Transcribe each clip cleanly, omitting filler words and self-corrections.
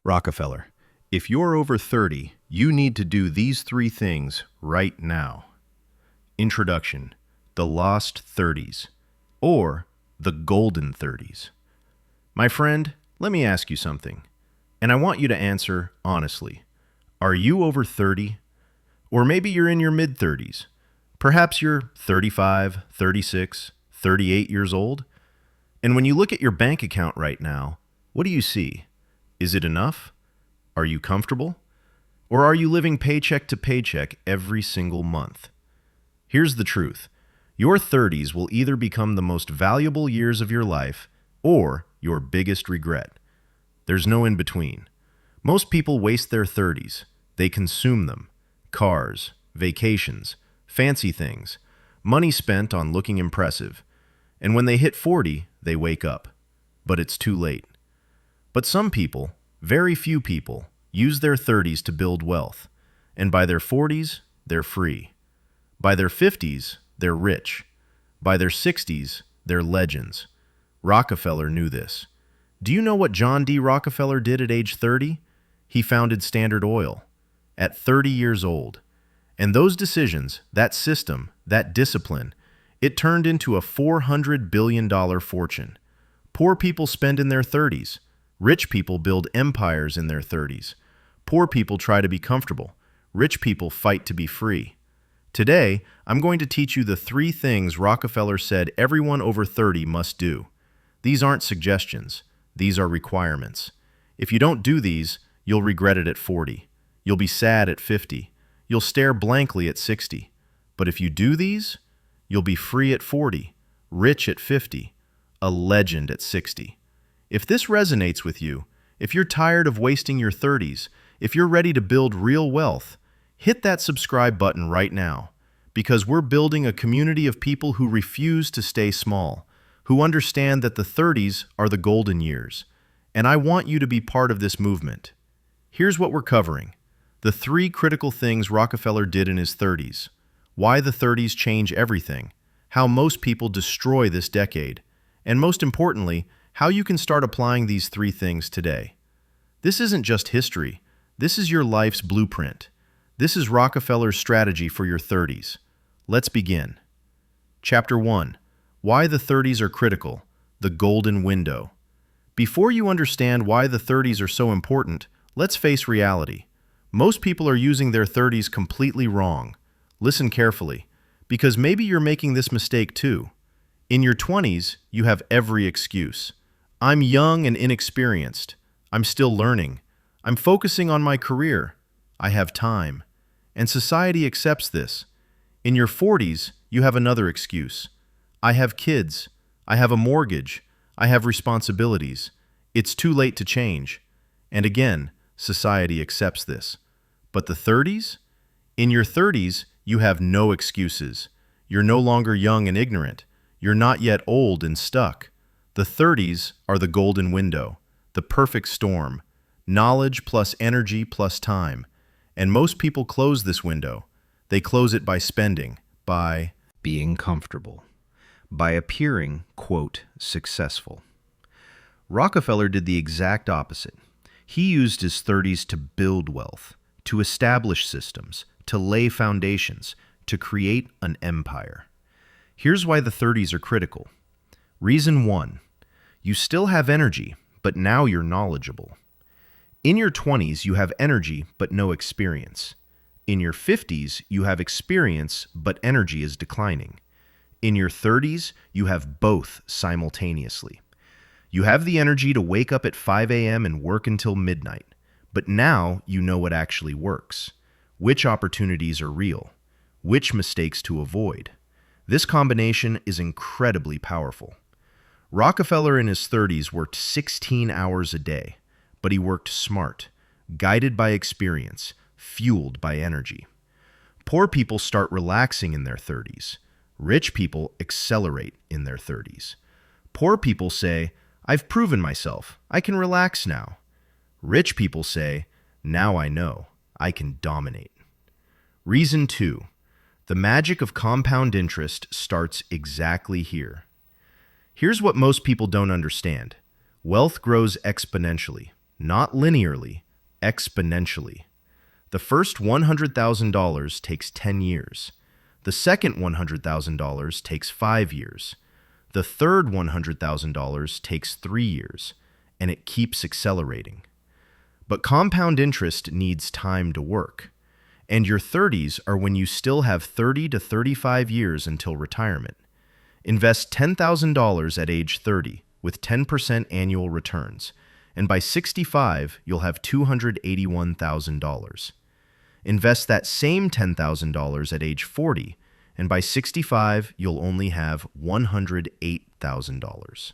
Rockefeller, if you're over 30, you need to do these three things right now. Introduction: the lost 30s, or the golden 30s. My friend, let me ask you something, and I want you to answer honestly. Are you over 30? Or maybe you're in your mid-30s. Perhaps you're 35, 36, 38 years old. And when you look at your bank account right now, what do you see? Is it enough? Are you comfortable? Or are you living paycheck to paycheck every single month? Here's the truth. Your 30s will either become the most valuable years of your life or your biggest regret. There's no in between. Most people waste their 30s. They consume them. Cars, vacations, fancy things, money spent on looking impressive. And when they hit 40, they wake up. But it's too late. But some people, very few people, use their 30s to build wealth. And by their 40s, they're free. By their 50s, they're rich. By their 60s, they're legends. Rockefeller knew this. Do you know what John D. Rockefeller did at age 30? He founded Standard Oil at 30 years old. And those decisions, that system, that discipline, it turned into a $400 billion fortune. Poor people spend in their 30s. Rich people build empires in their 30s. Poor people try to be comfortable. Rich people fight to be free. Today, I'm going to teach you the three things Rockefeller said everyone over 30 must do. These aren't suggestions. These are requirements. If you don't do these, you'll regret it at 40. You'll be sad at 50. You'll stare blankly at 60. But if you do these, you'll be free at 40, rich at 50, a legend at 60. If this resonates with you, if you're tired of wasting your 30s, if you're ready to build real wealth, hit that subscribe button right now, because we're building a community of people who refuse to stay small, who understand that the 30s are the golden years. And I want you to be part of this movement. Here's what we're covering. The three critical things Rockefeller did in his 30s. Why the 30s change everything. How most people destroy this decade. And most importantly, how you can start applying these three things today. This isn't just history. This is your life's blueprint. This is Rockefeller's strategy for your 30s. Let's begin. Chapter 1. Why the 30s are critical. The golden window. Before you understand why the 30s are so important, let's face reality. Most people are using their 30s completely wrong. Listen carefully, because maybe you're making this mistake too. In your 20s, you have every excuse. I'm young and inexperienced. I'm still learning. I'm focusing on my career. I have time. And society accepts this. In your 40s, you have another excuse. I have kids. I have a mortgage. I have responsibilities. It's too late to change. And again, society accepts this. But the 30s? In your 30s, you have no excuses. You're no longer young and ignorant. You're not yet old and stuck. The 30s are the golden window, the perfect storm, knowledge plus energy plus time. And most people close this window. They close it by spending, by being comfortable, by appearing, quote, successful. Rockefeller did the exact opposite. He used his 30s to build wealth, to establish systems, to lay foundations, to create an empire. Here's why the 30s are critical. Reason 1. You still have energy, but now you're knowledgeable. In your 20s, you have energy, but no experience. In your 50s, you have experience, but energy is declining. In your 30s, you have both simultaneously. You have the energy to wake up at 5 a.m. and work until midnight. But now you know what actually works, which opportunities are real, which mistakes to avoid. This combination is incredibly powerful. Rockefeller in his 30s worked 16 hours a day, but he worked smart, guided by experience, fueled by energy. Poor people start relaxing in their 30s. Rich people accelerate in their 30s. Poor people say, I've proven myself, I can relax now. Rich people say, now I know, I can dominate. Reason 2. The magic of compound interest starts exactly here. Here's what most people don't understand. Wealth grows exponentially. not linearly, exponentially. The first $100,000 takes 10 years. The second $100,000 takes 5 years. The third $100,000 takes 3 years, and it keeps accelerating. But compound interest needs time to work. And your 30s are when you still have 30 to 35 years until retirement. Invest $10,000 at age 30 with 10% annual returns, and by 65, you'll have $281,000. Invest that same $10,000 at age 40, and by 65, you'll only have $108,000.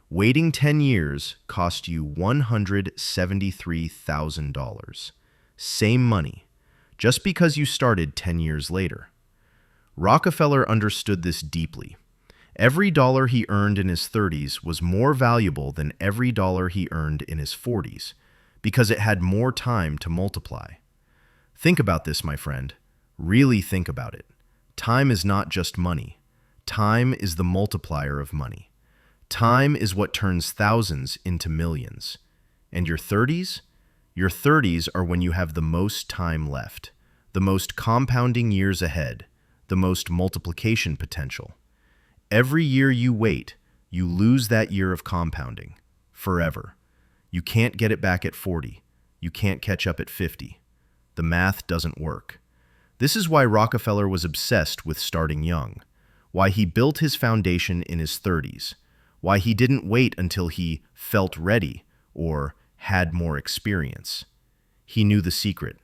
Waiting 10 years cost you $173,000. Same money, just because you started 10 years later. Rockefeller understood this deeply. Every dollar he earned in his 30s was more valuable than every dollar he earned in his 40s, because it had more time to multiply. Think about this, my friend. Really think about it. Time is not just money. Time is the multiplier of money. Time is what turns thousands into millions. And your 30s? Your 30s are when you have the most time left, the most compounding years ahead, the most multiplication potential. Every year you wait, you lose that year of compounding. Forever. You can't get it back at 40. You can't catch up at 50. The math doesn't work. This is why Rockefeller was obsessed with starting young, why he built his foundation in his 30s, why he didn't wait until he felt ready or had more experience. He knew the secret.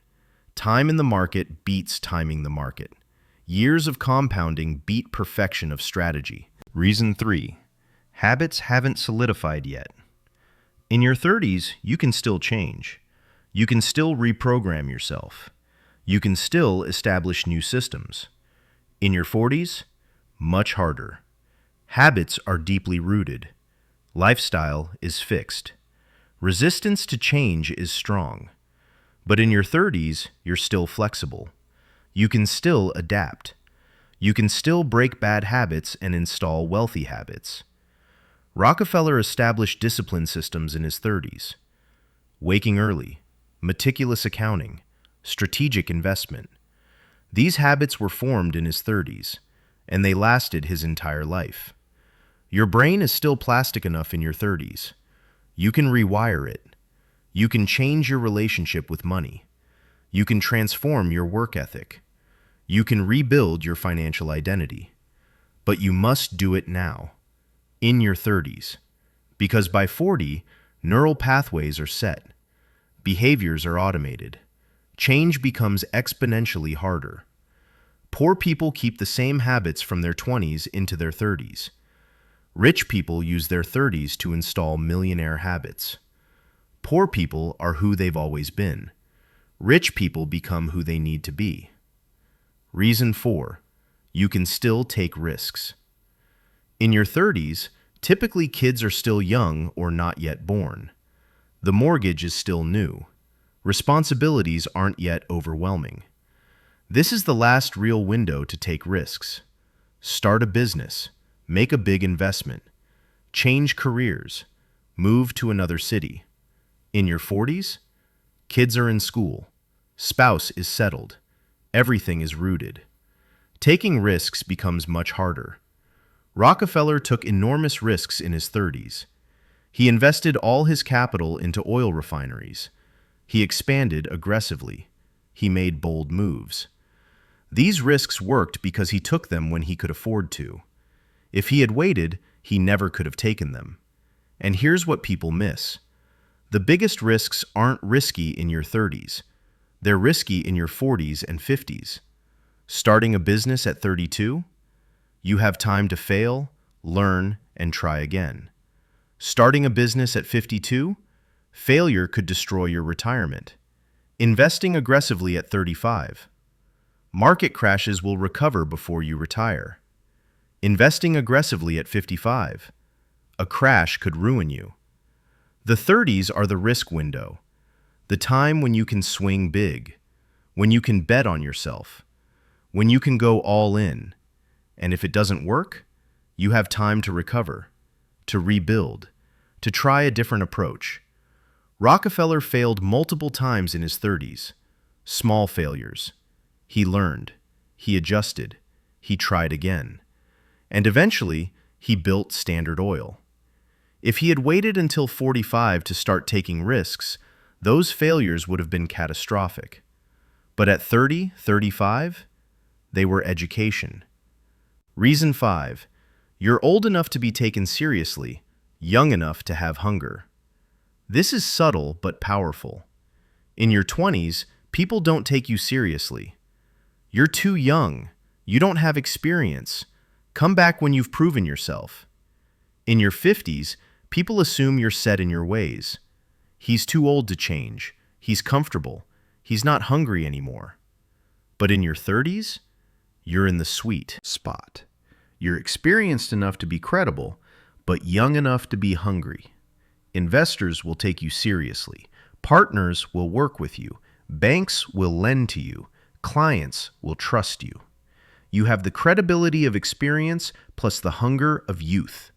Time in the market beats timing the market. Years of compounding beat perfection of strategy. Reason 3. Habits haven't solidified yet. In your 30s, you can still change. You can still reprogram yourself. You can still establish new systems. In your 40s, much harder. Habits are deeply rooted. Lifestyle is fixed. Resistance to change is strong. But in your 30s, you're still flexible. You can still adapt. You can still break bad habits and install wealthy habits. Rockefeller established discipline systems in his 30s. Waking early, meticulous accounting, strategic investment. These habits were formed in his 30s, and they lasted his entire life. Your brain is still plastic enough in your 30s. You can rewire it. You can change your relationship with money. You can transform your work ethic. You can rebuild your financial identity. But you must do it now, in your 30s, because by 40, neural pathways are set. Behaviors are automated. Change becomes exponentially harder. Poor people keep the same habits from their 20s into their 30s. Rich people use their 30s to install millionaire habits. Poor people are who they've always been. Rich people become who they need to be. Reason 4. You can still take risks. In your 30s, typically kids are still young or not yet born. The mortgage is still new. Responsibilities aren't yet overwhelming. This is the last real window to take risks. Start a business. Make a big investment. Change careers. Move to another city. In your 40s, kids are in school. Spouse is settled. Everything is rooted. Taking risks becomes much harder. Rockefeller took enormous risks in his 30s. He invested all his capital into oil refineries. He expanded aggressively. He made bold moves. These risks worked because he took them when he could afford to. If he had waited, he never could have taken them. And here's what people miss. The biggest risks aren't risky in your 30s. They're risky in your 40s and 50s. Starting a business at 32? You have time to fail, learn, and try again. Starting a business at 52? Failure could destroy your retirement. Investing aggressively at 35. Market crashes will recover before you retire. Investing aggressively at 55. A crash could ruin you. The 30s are the risk window, the time when you can swing big, when you can bet on yourself, when you can go all in. And if it doesn't work, you have time to recover, to rebuild, to try a different approach. Rockefeller failed multiple times in his 30s. Small failures. He learned. He adjusted. He tried again. And eventually, he built Standard Oil. If he had waited until 45 to start taking risks, those failures would have been catastrophic. But at 30, 35, they were education. Reason 5. You're old enough to be taken seriously, young enough to have hunger. This is subtle but powerful. In your 20s, people don't take you seriously. You're too young. You don't have experience. Come back when you've proven yourself. In your 50s, people assume you're set in your ways. He's too old to change. He's comfortable. He's not hungry anymore. But in your 30s, you're in the sweet spot. You're experienced enough to be credible, but young enough to be hungry. Investors will take you seriously. Partners will work with you. Banks will lend to you. Clients will trust you. You have the credibility of experience plus the hunger of youth.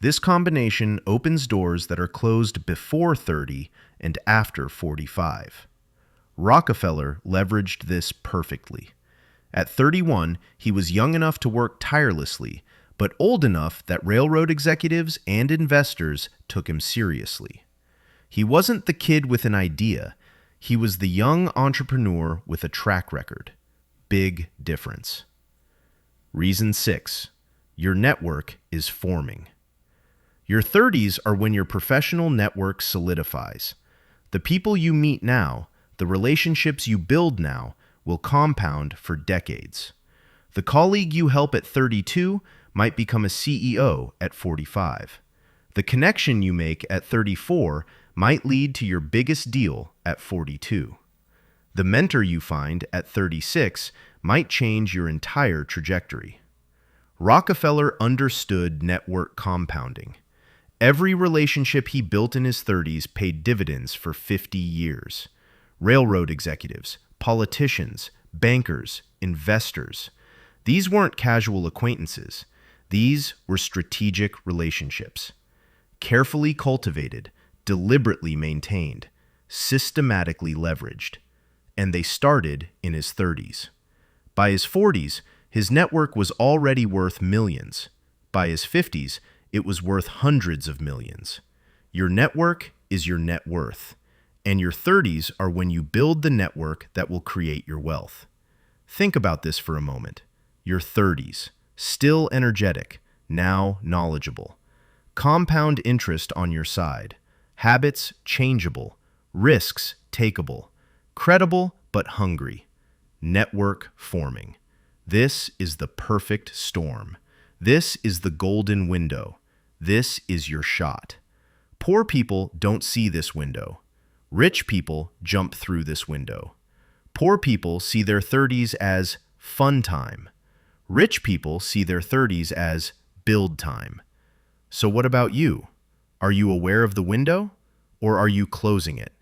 This combination opens doors that are closed before 30 and after 45. Rockefeller leveraged this perfectly. At 31, he was young enough to work tirelessly, but old enough that railroad executives and investors took him seriously. He wasn't the kid with an idea. He was the young entrepreneur with a track record. Big difference. Reason 6. Your network is forming. Your 30s are when your professional network solidifies. The people you meet now, the relationships you build now, will compound for decades. The colleague you help at 32 might become a CEO at 45. The connection you make at 34 might lead to your biggest deal at 42. The mentor you find at 36 might change your entire trajectory. Rockefeller understood network compounding. Every relationship he built in his 30s paid dividends for 50 years. Railroad executives, politicians, bankers, investors. These weren't casual acquaintances. These were strategic relationships. Carefully cultivated, deliberately maintained, systematically leveraged. And they started in his 30s. By his 40s, his network was already worth millions. By his 50s, it was worth hundreds of millions. Your network is your net worth. And your 30s are when you build the network that will create your wealth. Think about this for a moment. Your 30s, still energetic, now knowledgeable. Compound interest on your side. Habits changeable. Risks takeable. Credible but hungry. Network forming. This is the perfect storm. This is the golden window. This is your shot. Poor people don't see this window. Rich people jump through this window. Poor people see their 30s as fun time. Rich people see their 30s as build time. So what about you? Are you aware of the window, or are you closing it?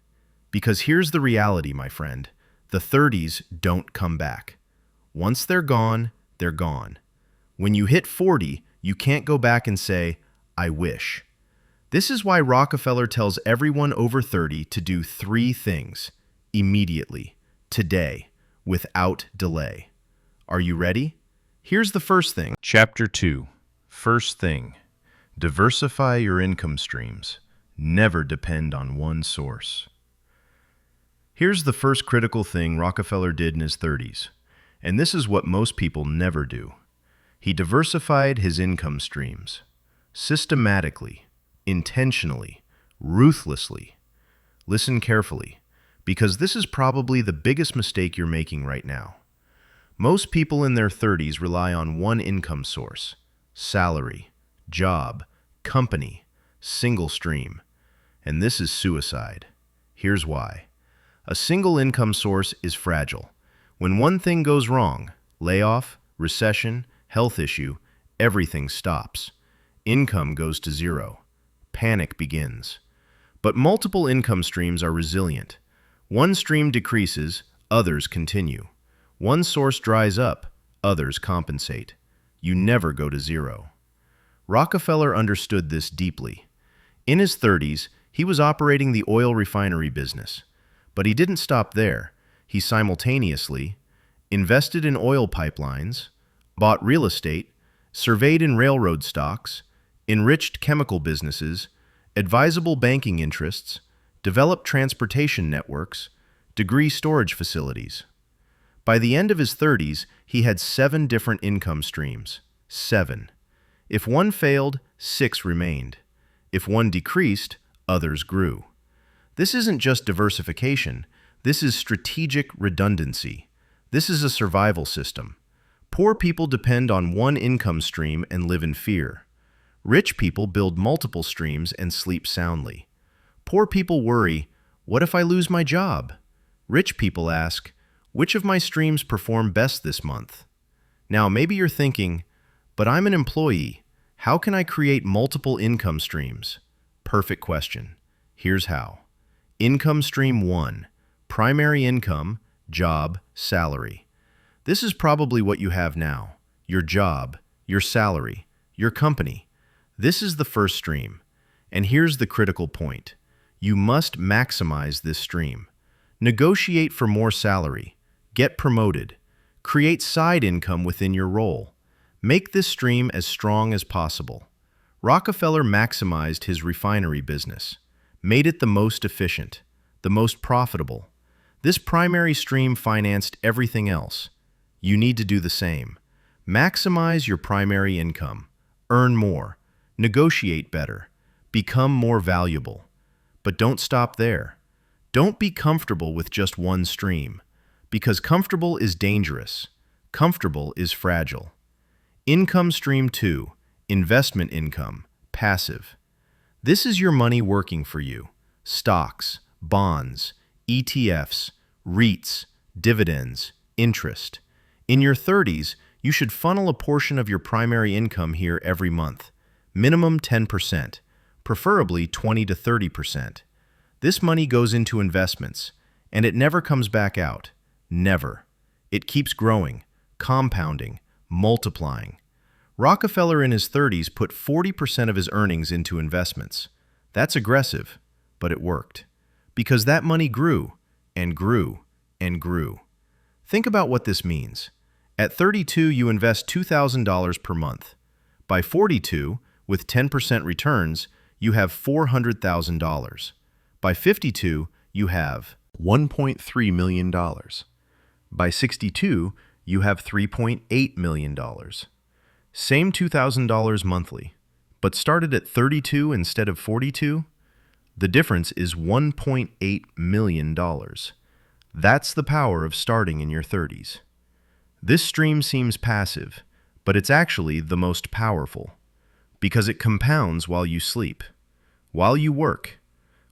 Because here's the reality, my friend. The 30s don't come back. Once they're gone, they're gone. When you hit 40, you can't go back and say, I wish. This is why Rockefeller tells everyone over 30 to do 3 things immediately, today, without delay. Are you ready? Here's the first thing. Chapter 2. First thing. Diversify your income streams. Never depend on one source. Here's the first critical thing Rockefeller did in his 30s, and this is what most people never do. He diversified his income streams. Systematically. Intentionally, ruthlessly. Listen carefully, because this is probably the biggest mistake you're making right now. Most people in their 30s rely on one income source: salary, job, company, single stream. And this is suicide. Here's why. A single income source is fragile. When one thing goes wrong, layoff, recession, health issue, everything stops. Income goes to zero. Panic begins. But multiple income streams are resilient. One stream decreases, others continue. One source dries up, others compensate. You never go to zero. Rockefeller understood this deeply. In his 30s, He was operating the oil refinery business. But he didn't stop there. He simultaneously invested in oil pipelines, bought real estate, surveyed in railroad stocks, enriched chemical businesses, advisable banking interests, developed transportation networks, degree storage facilities. By the end of his 30s, he had 7 different income streams. 7. If one failed, 6 remained. If one decreased, others grew. This isn't just diversification. This is strategic redundancy. This is a survival system. Poor people depend on one income stream and live in fear. Rich people build multiple streams and sleep soundly. Poor people worry, what if I lose my job? Rich people ask, which of my streams perform best this month? Now, maybe you're thinking, but I'm an employee. How can I create multiple income streams? Perfect question. Here's how. Income stream 1, primary income, job, salary. This is probably what you have now. Your job, your salary, your company. This is the first stream. And here's the critical point. You must maximize this stream. Negotiate for more salary. Get promoted. Create side income within your role. Make this stream as strong as possible. Rockefeller maximized his refinery business, made it the most efficient, the most profitable. This primary stream financed everything else. You need to do the same. Maximize your primary income. Earn more. Negotiate better. Become more valuable. But don't stop there. Don't be comfortable with just one stream, because comfortable is dangerous. Comfortable is fragile. Income stream 2, investment income, passive. This is your money working for you. Stocks, bonds, ETFs, REITs, dividends, interest. In your 30s, you should funnel a portion of your primary income here every month. Minimum 10%, preferably 20 to 30%. This money goes into investments, and it never comes back out. Never. It keeps growing, compounding, multiplying. Rockefeller in his 30s put 40% of his earnings into investments. That's aggressive, but it worked. Because that money grew, and grew, and grew. Think about what this means. At 32, you invest $2,000 per month. By 42, with 10% returns, you have $400,000. By 52, you have $1.3 million. By 62, you have $3.8 million. Same $2,000 monthly, but started at 32 instead of 42? The difference is $1.8 million. That's the power of starting in your 30s. This stream seems passive, but it's actually the most powerful, because it compounds while you sleep, while you work,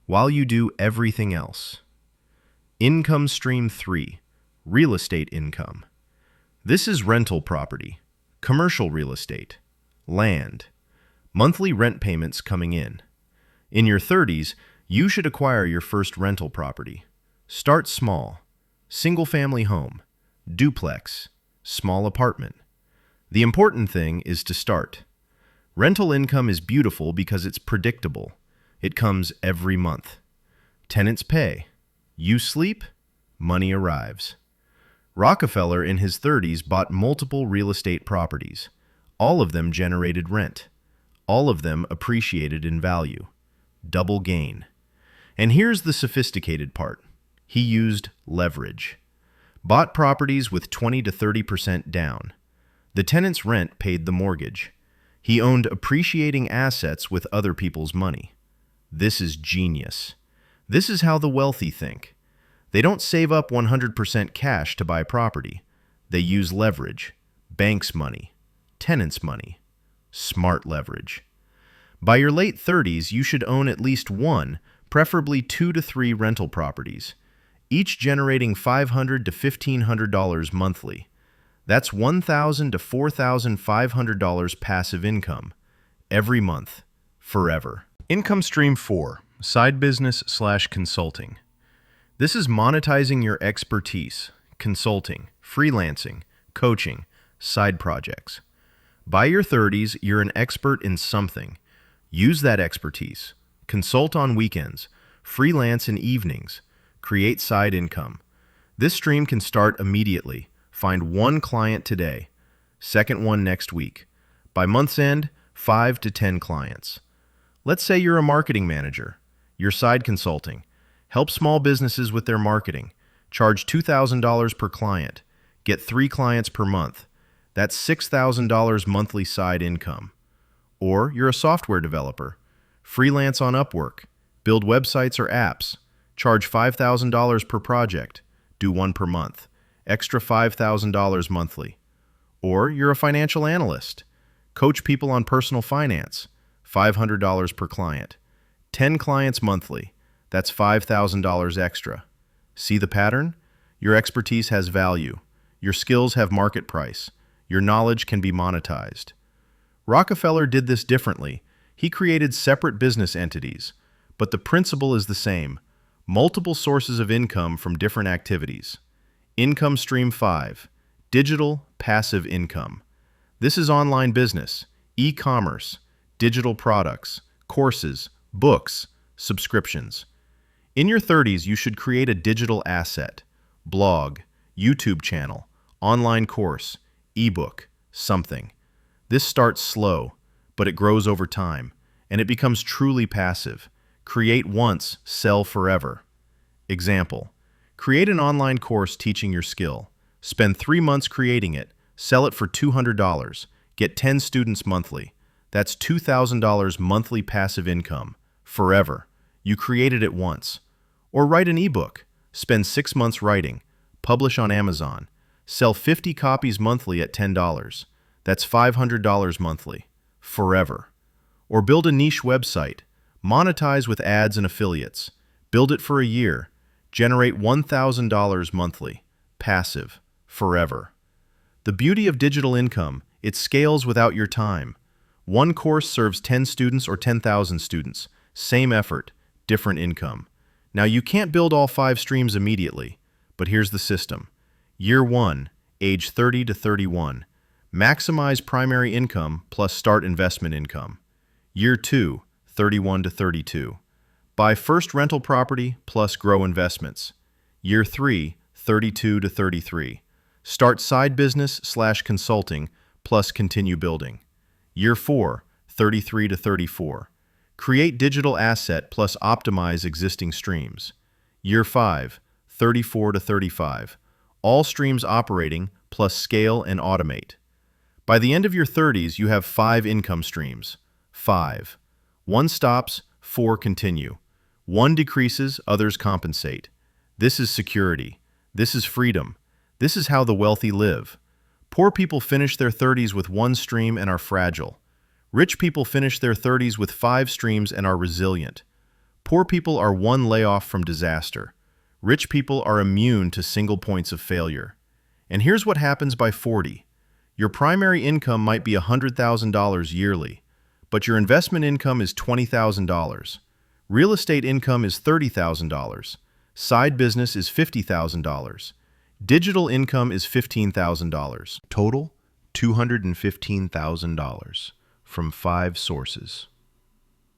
while you do everything else. Income stream 3, real estate income. This is rental property, commercial real estate, land, monthly rent payments coming in. In your 30s, you should acquire your first rental property. Start small, single-family home, duplex, small apartment. The important thing is to start. Rental income is beautiful because it's predictable. It comes every month. Tenants pay. You sleep, money arrives. Rockefeller in his 30s bought multiple real estate properties. All of them generated rent. All of them appreciated in value. Double gain. And here's the sophisticated part. He used leverage. Bought properties with 20 to 30% down. The tenant's rent paid the mortgage. He owned appreciating assets with other people's money. This is genius. This is how the wealthy think. They don't save up 100% cash to buy property. They use leverage, bank's money, tenant's money, smart leverage. By your late 30s, you should own at least one, preferably 2 to 3 rental properties, each generating $500 to $1,500 monthly. That's $1,000 to $4,500 passive income every month, forever. Income stream 4, side business/consulting. This is monetizing your expertise, consulting, freelancing, coaching, side projects. By your 30s, you're an expert in something. Use that expertise. Consult on weekends, freelance in evenings, create side income. This stream can start immediately. Find one client today, second one next week. By month's end, 5 to 10 clients. Let's say you're a marketing manager. You're side consulting. Help small businesses with their marketing. Charge $2,000 per client. Get 3 clients per month. That's $6,000 monthly side income. Or you're a software developer. Freelance on Upwork. Build websites or apps. Charge $5,000 per project. Do 1 per month. Extra $5,000 monthly. Or you're a financial analyst. Coach people on personal finance. $500 per client. 10 clients monthly. That's $5,000 extra. See the pattern? Your expertise has value. Your skills have market price. Your knowledge can be monetized. Rockefeller did this differently. He created separate business entities, but the principle is the same. Multiple sources of income from different activities. Income Stream 5. Digital passive income. This is online business, e-commerce, digital products, courses, books, subscriptions. In your 30s, you should create a digital asset, blog, YouTube channel, online course, ebook, something. This starts slow, but it grows over time, and it becomes truly passive. Create once, sell forever. Example: create an online course teaching your skill. Spend 3 months creating it. Sell it for $200. Get 10 students monthly. That's $2,000 monthly passive income. Forever. You created it once. Or write an ebook. Spend 6 months writing. Publish on Amazon. Sell 50 copies monthly at $10. That's $500 monthly. Forever. Or build a niche website. Monetize with ads and affiliates. Build it for a year. Generate $1,000 monthly. Passive. Forever. The beauty of digital income, it scales without your time. One course serves 10 students or 10,000 students. Same effort, different income. Now you can't build all 5 streams immediately, but here's the system. Year 1, age 30 to 31. Maximize primary income plus start investment income. Year 2, 31 to 32. Buy first rental property plus grow investments. Year 3, 32 to 33. Start side business/consulting plus continue building. Year 4, 33 to 34. Create digital asset plus optimize existing streams. Year 5, 34 to 35. All streams operating plus scale and automate. By the end of your 30s, you have 5 income streams. 5. 1 stops, 4 continue. 1 decreases, others compensate. This is security. This is freedom. This is how the wealthy live. Poor people finish their 30s with 1 stream and are fragile. Rich people finish their 30s with 5 streams and are resilient. Poor people are 1 layoff from disaster. Rich people are immune to single points of failure. And here's what happens by 40. Your primary income might be $100,000 yearly, but your investment income is $20,000. Real estate income is $30,000. Side business is $50,000. Digital income is $15,000. Total, $215,000 from 5 sources.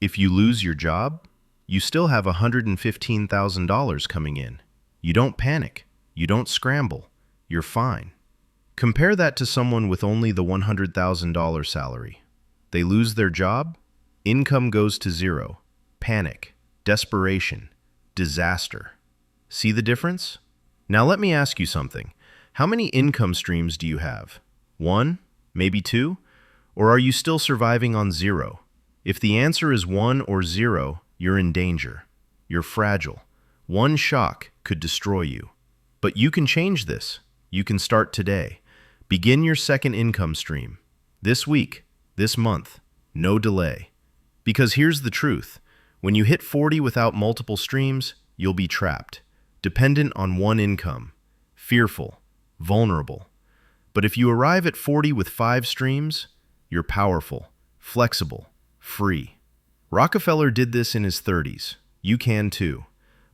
If you lose your job, you still have $115,000 coming in. You don't panic. You don't scramble. You're fine. Compare that to someone with only the $100,000 salary. They lose their job, income goes to 0. Panic, desperation, disaster. See the difference? Now let me ask you something. How many income streams do you have? 1? Maybe 2? Or are you still surviving on 0? If the answer is 1 or 0, you're in danger. You're fragile. 1 shock could destroy you. But you can change this. You can start today. Begin your 2nd income stream. This week, this month, no delay. Because here's the truth. When you hit 40 without multiple streams, you'll be trapped. Dependent on 1 income, fearful, vulnerable. But if you arrive at 40 with 5 streams, you're powerful, flexible, free. Rockefeller did this in his 30s. You can too.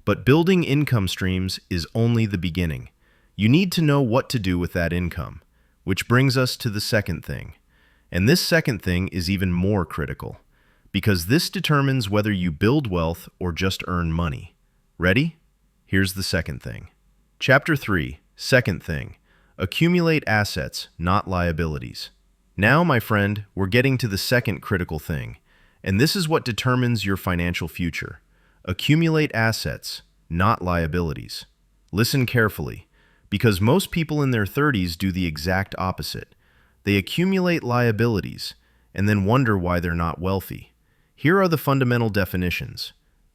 But building income streams is only the beginning. You need to know what to do with that income, which brings us to the second thing. And this second thing is even more critical. because this determines whether you build wealth or just earn money. Ready? Here's the second thing. Chapter 3, second thing. Accumulate assets, not liabilities. Now, my friend, we're getting to the second critical thing, and this is what determines your financial future. Accumulate assets, not liabilities. Listen carefully, because most people in their 30s do the exact opposite. They accumulate liabilities and then wonder why they're not wealthy. Here are the fundamental definitions.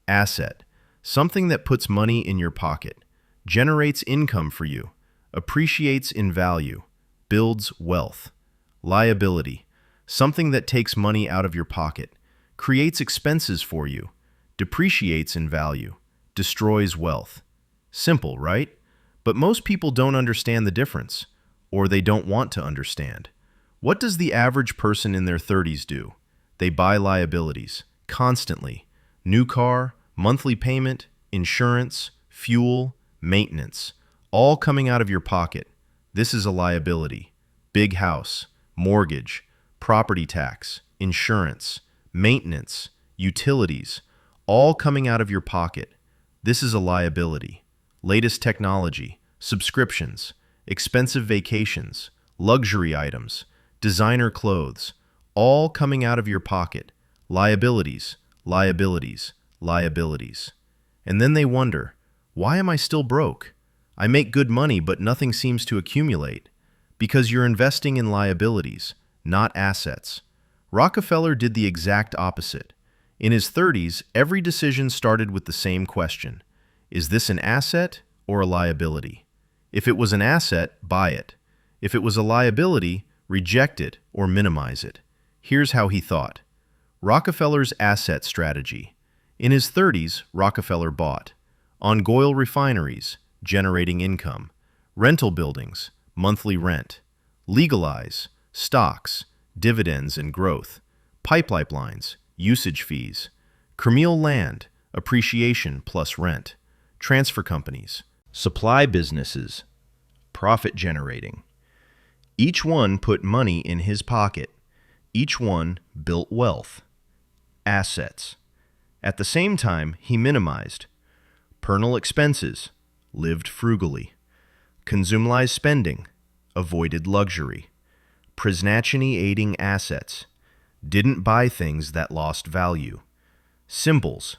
Asset, something that puts money in your pocket, generates income for you, appreciates in value, builds wealth. Liability, something that takes money out of your pocket, creates expenses for you, depreciates in value, destroys wealth. Simple, right? But most people don't understand the difference, or they don't want to understand. What does the average person in their 30s do? They buy liabilities, constantly. New car, monthly payment, insurance, fuel, maintenance, all coming out of your pocket. This is a liability. Big house, mortgage, property tax, insurance, maintenance, utilities, all coming out of your pocket. This is a liability. Latest technology, subscriptions, expensive vacations, luxury items, designer clothes, all coming out of your pocket. Liabilities, liabilities, liabilities. And then they wonder, why am I still broke? I make good money, but nothing seems to accumulate. Because you're investing in liabilities, not assets. Rockefeller did the exact opposite. In his 30s, every decision started with the same question. Is this an asset or a liability? If it was an asset, buy it. If it was a liability, reject it or minimize it. Here's how he thought. Rockefeller's asset strategy. In his 30s, Rockefeller bought on-oil refineries, generating income, rental buildings, monthly rent, legalize, stocks, dividends and growth, pipelines, usage fees, communal land, appreciation plus rent, transfer companies, supply businesses, profit generating. Each one put money in his pocket. Each one built wealth, assets. At the same time, he minimized personal expenses, lived frugally, consumalized spending, avoided luxury, aiding assets, didn't buy things that lost value, symbols,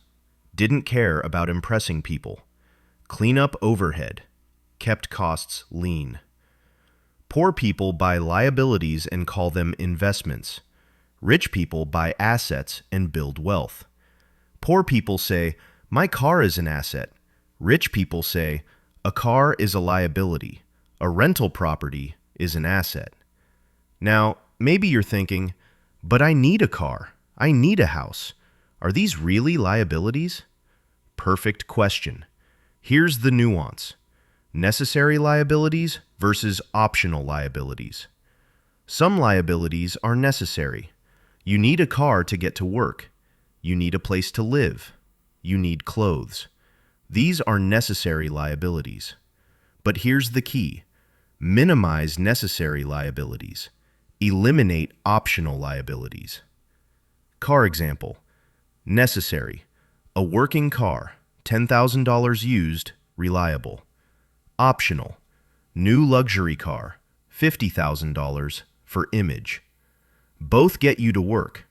didn't care about impressing people, clean up overhead, kept costs lean. Poor people buy liabilities and call them investments. Rich people buy assets and build wealth. Poor people say, my car is an asset. Rich people say, a car is a liability. A rental property is an asset. Now, maybe you're thinking, but I need a car. I need a house. Are these really liabilities? Perfect question. Here's the nuance. Necessary liabilities versus optional liabilities. Some liabilities are necessary. You need a car to get to work. You need a place to live. You need clothes. These are necessary liabilities. But here's the key. Minimize necessary liabilities. Eliminate optional liabilities. Car example. Necessary. A working car, $10,000 used, reliable. Optional. New luxury car, $50,000 for image. Both get you to work.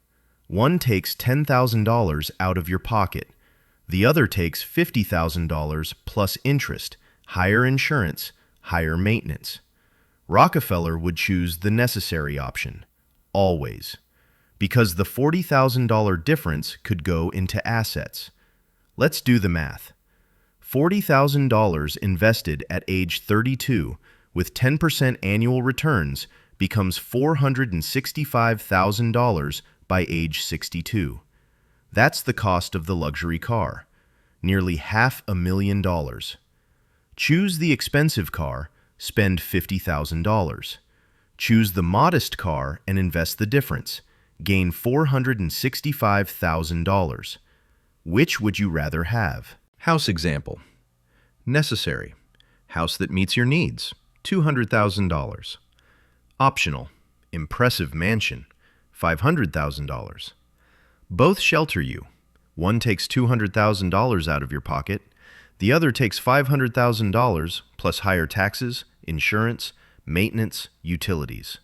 One takes $10,000 out of your pocket. The other takes $50,000 plus interest, higher insurance, higher maintenance. Rockefeller would choose the necessary option, always, because the $40,000 difference could go into assets. Let's do the math. $40,000 invested at age 32 with 10% annual returns becomes $465,000 by age 62. That's the cost of the luxury car, nearly $500,000. Choose the expensive car, spend $50,000. Choose the modest car and invest the difference, gain $465,000. Which would you rather have? House example. Necessary. House that meets your needs, $200,000. Optional. Impressive mansion, $500,000. Both shelter you. One takes $200,000 out of your pocket. The other takes $500,000 plus higher taxes, insurance, maintenance, utilities.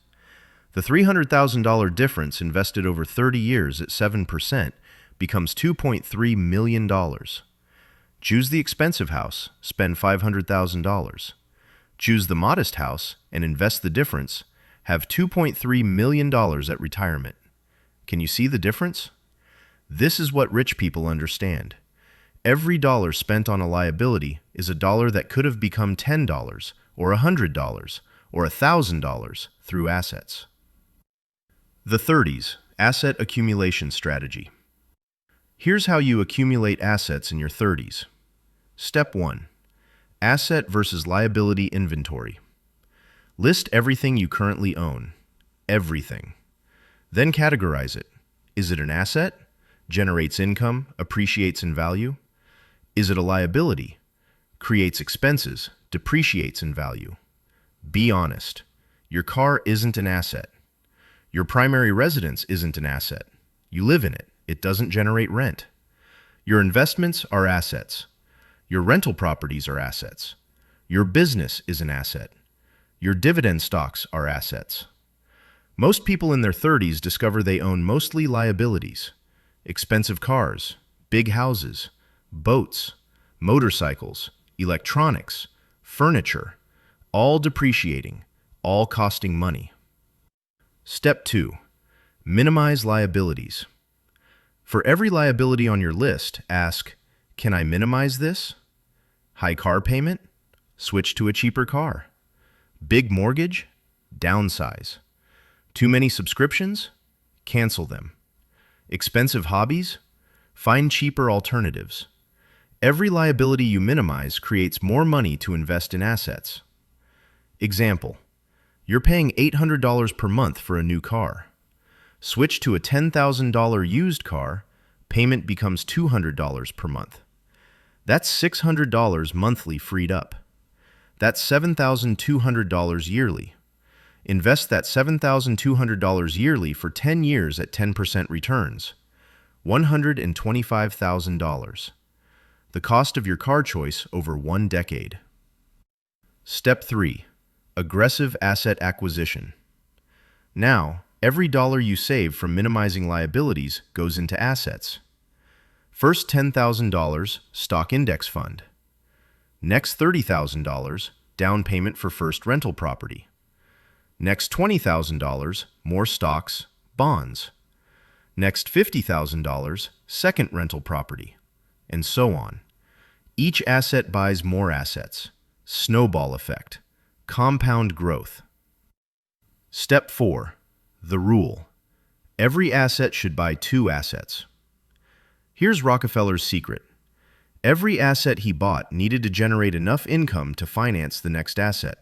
The $300,000 difference invested over 30 years at 7% becomes $2.3 million. Choose the expensive house, spend $500,000. Choose the modest house and invest the difference, have $2.3 million at retirement. Can you see the difference? This is what rich people understand. Every dollar spent on a liability is a dollar that could have become $10 or $100 or $1,000 through assets. The 30s, Asset Accumulation Strategy. Here's how you accumulate assets in your 30s. Step 1. Asset versus liability inventory. List everything you currently own. Everything. Then categorize it. Is it an asset? Generates income, appreciates in value? Is it a liability? Creates expenses, depreciates in value? Be honest. Your car isn't an asset. Your primary residence isn't an asset. You live in it. It doesn't generate rent. Your investments are assets. Your rental properties are assets. Your business is an asset. Your dividend stocks are assets. Most people in their 30s discover they own mostly liabilities. Expensive cars, big houses, boats, motorcycles, electronics, furniture, all depreciating, all costing money. Step 2. Minimize liabilities. For every liability on your list, ask, can I minimize this? High car payment? Switch to a cheaper car. Big mortgage? Downsize. Too many subscriptions? Cancel them. Expensive hobbies? Find cheaper alternatives. Every liability you minimize creates more money to invest in assets. Example. You're paying $800 per month for a new car. Switch to a $10,000 used car, payment becomes $200 per month. That's $600 monthly freed up. That's $7,200 yearly. Invest that $7,200 yearly for 10 years at 10% returns. $125,000. The cost of your car choice over 1 decade. Step 3. Aggressive asset acquisition. Now, every dollar you save from minimizing liabilities goes into assets. First $10,000, stock index fund. Next $30,000, down payment for first rental property. Next $20,000, more stocks, bonds. Next $50,000, second rental property, and so on. Each asset buys more assets. Snowball effect. Compound growth. Step 4. The rule. Every asset should buy 2 assets. Here's Rockefeller's secret. Every asset he bought needed to generate enough income to finance the next asset.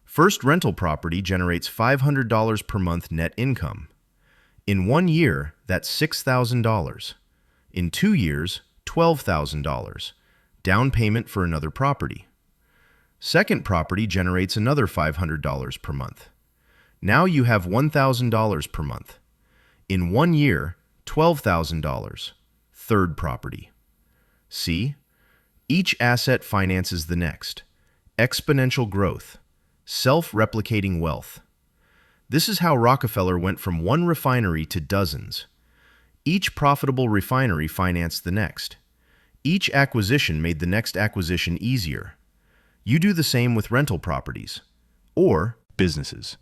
First rental property generates $500 per month net income. In 1 year, that's $6,000. In 2 years, $12,000. Down payment for another property. Second property generates another $500 per month. Now you have $1,000 per month. In 1 year, $12,000. Third property. See? Each asset finances the next. Exponential growth. Self-replicating wealth. This is how Rockefeller went from 1 refinery to dozens. Each profitable refinery financed the next. Each acquisition made the next acquisition easier. You do the same with rental properties, or businesses,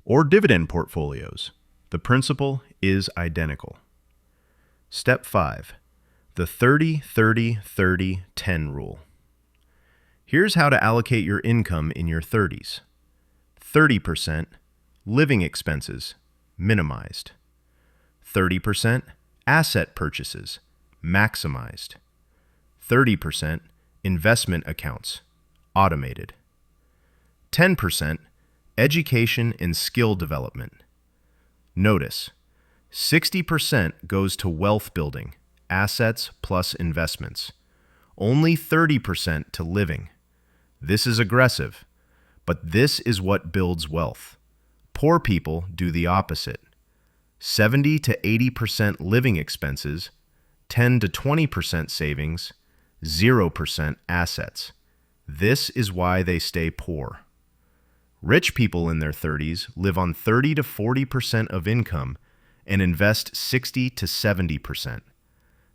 or dividend portfolios. The principle is identical. Step 5. The 30-30-30-10 rule. Here's how to allocate your income in your 30s. 30% living expenses, minimized. 30% asset purchases, maximized. 30% investment accounts, automated. 10% education and skill development. Notice, 60% goes to wealth building, assets plus investments. Only 30% to living. This is aggressive, but this is what builds wealth. Poor people do the opposite. 70 to 80% living expenses, 10 to 20% savings, 0% assets. This is why they stay poor. Rich people in their 30s live on 30 to 40% of income and invest 60 to 70%.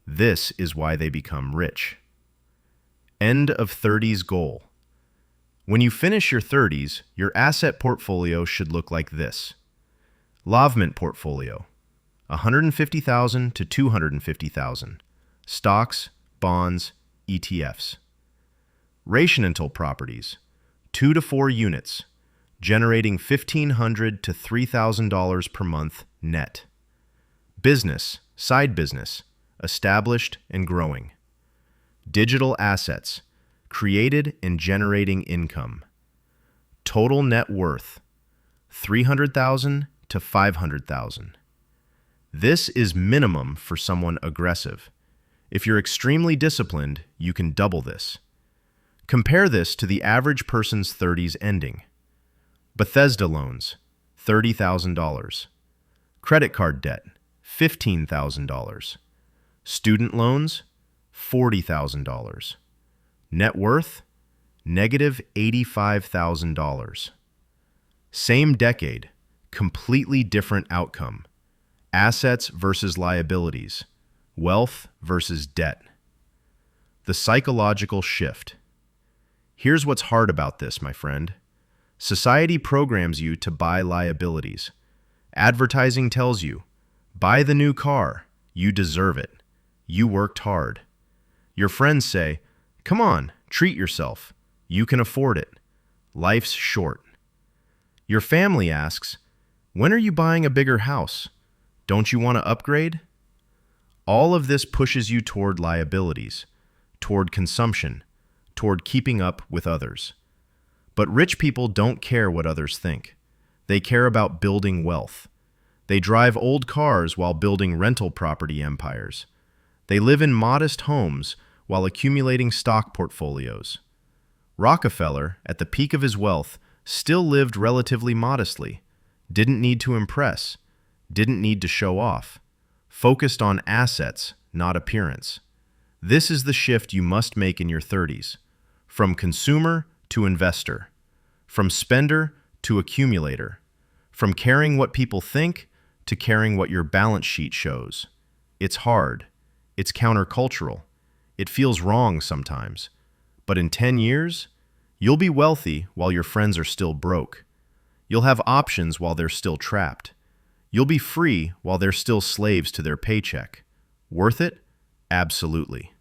This is why they become rich. End of 30s goal. When you finish your 30s, your asset portfolio should look like this. Lavement portfolio, 150,000 to 250,000. Stocks, bonds, ETFs. Rationental properties, 2 to 4 units, generating $1,500 to $3,000 per month net. Business, side business, established and growing. Digital assets, created and generating income. Total net worth, $300,000 to $500,000. This is minimum for someone aggressive. If you're extremely disciplined, you can double this. Compare this to the average person's 30s ending. Bethesda loans, $30,000. Credit card debt, $15,000. Student loans, $40,000. Net worth, negative $85,000. Same decade, completely different outcome. Assets versus liabilities. Wealth versus debt. The psychological shift. Here's what's hard about this, my friend. Society programs you to buy liabilities. Advertising tells you, buy the new car, you deserve it. You worked hard. Your friends say, come on, treat yourself. You can afford it. Life's short. Your family asks, when are you buying a bigger house? Don't you want to upgrade? All of this pushes you toward liabilities, toward consumption, toward keeping up with others. But rich people don't care what others think. They care about building wealth. They drive old cars while building rental property empires. They live in modest homes while accumulating stock portfolios. Rockefeller, at the peak of his wealth, still lived relatively modestly, didn't need to impress, didn't need to show off, focused on assets, not appearance. This is the shift you must make in your 30s, from consumer to investor, from spender to accumulator, from caring what people think to caring what your balance sheet shows. It's hard. It's countercultural. It feels wrong sometimes. But in 10 years, you'll be wealthy while your friends are still broke. You'll have options while they're still trapped. You'll be free while they're still slaves to their paycheck. Worth it? Absolutely.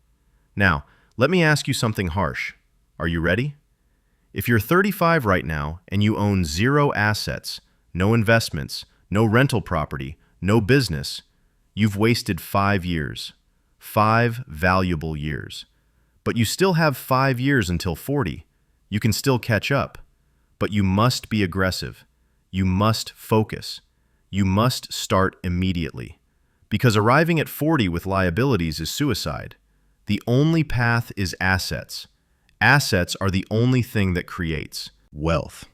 Now, let me ask you something harsh. Are you ready? If you're 35 right now and you own 0 assets, no investments, no rental property, no business, you've wasted 5 years. 5 valuable years. But you still have 5 years until 40. You can still catch up. But you must be aggressive. You must focus. You must start immediately. Because arriving at 40 with liabilities is suicide. The only path is assets. Assets are the only thing that creates wealth.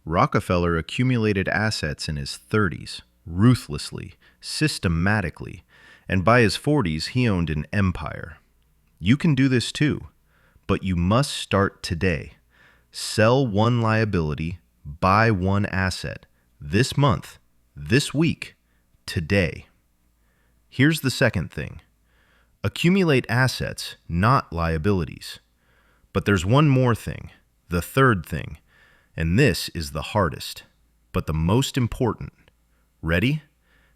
Rockefeller accumulated assets in his 30s, ruthlessly, systematically, and by his 40s he owned an empire. You can do this too, but you must start today. Sell one liability, buy one asset, this month, this week, today. Here's the second thing. Accumulate assets, not liabilities. But there's one more thing, the third thing, and this is the hardest, but the most important. Ready?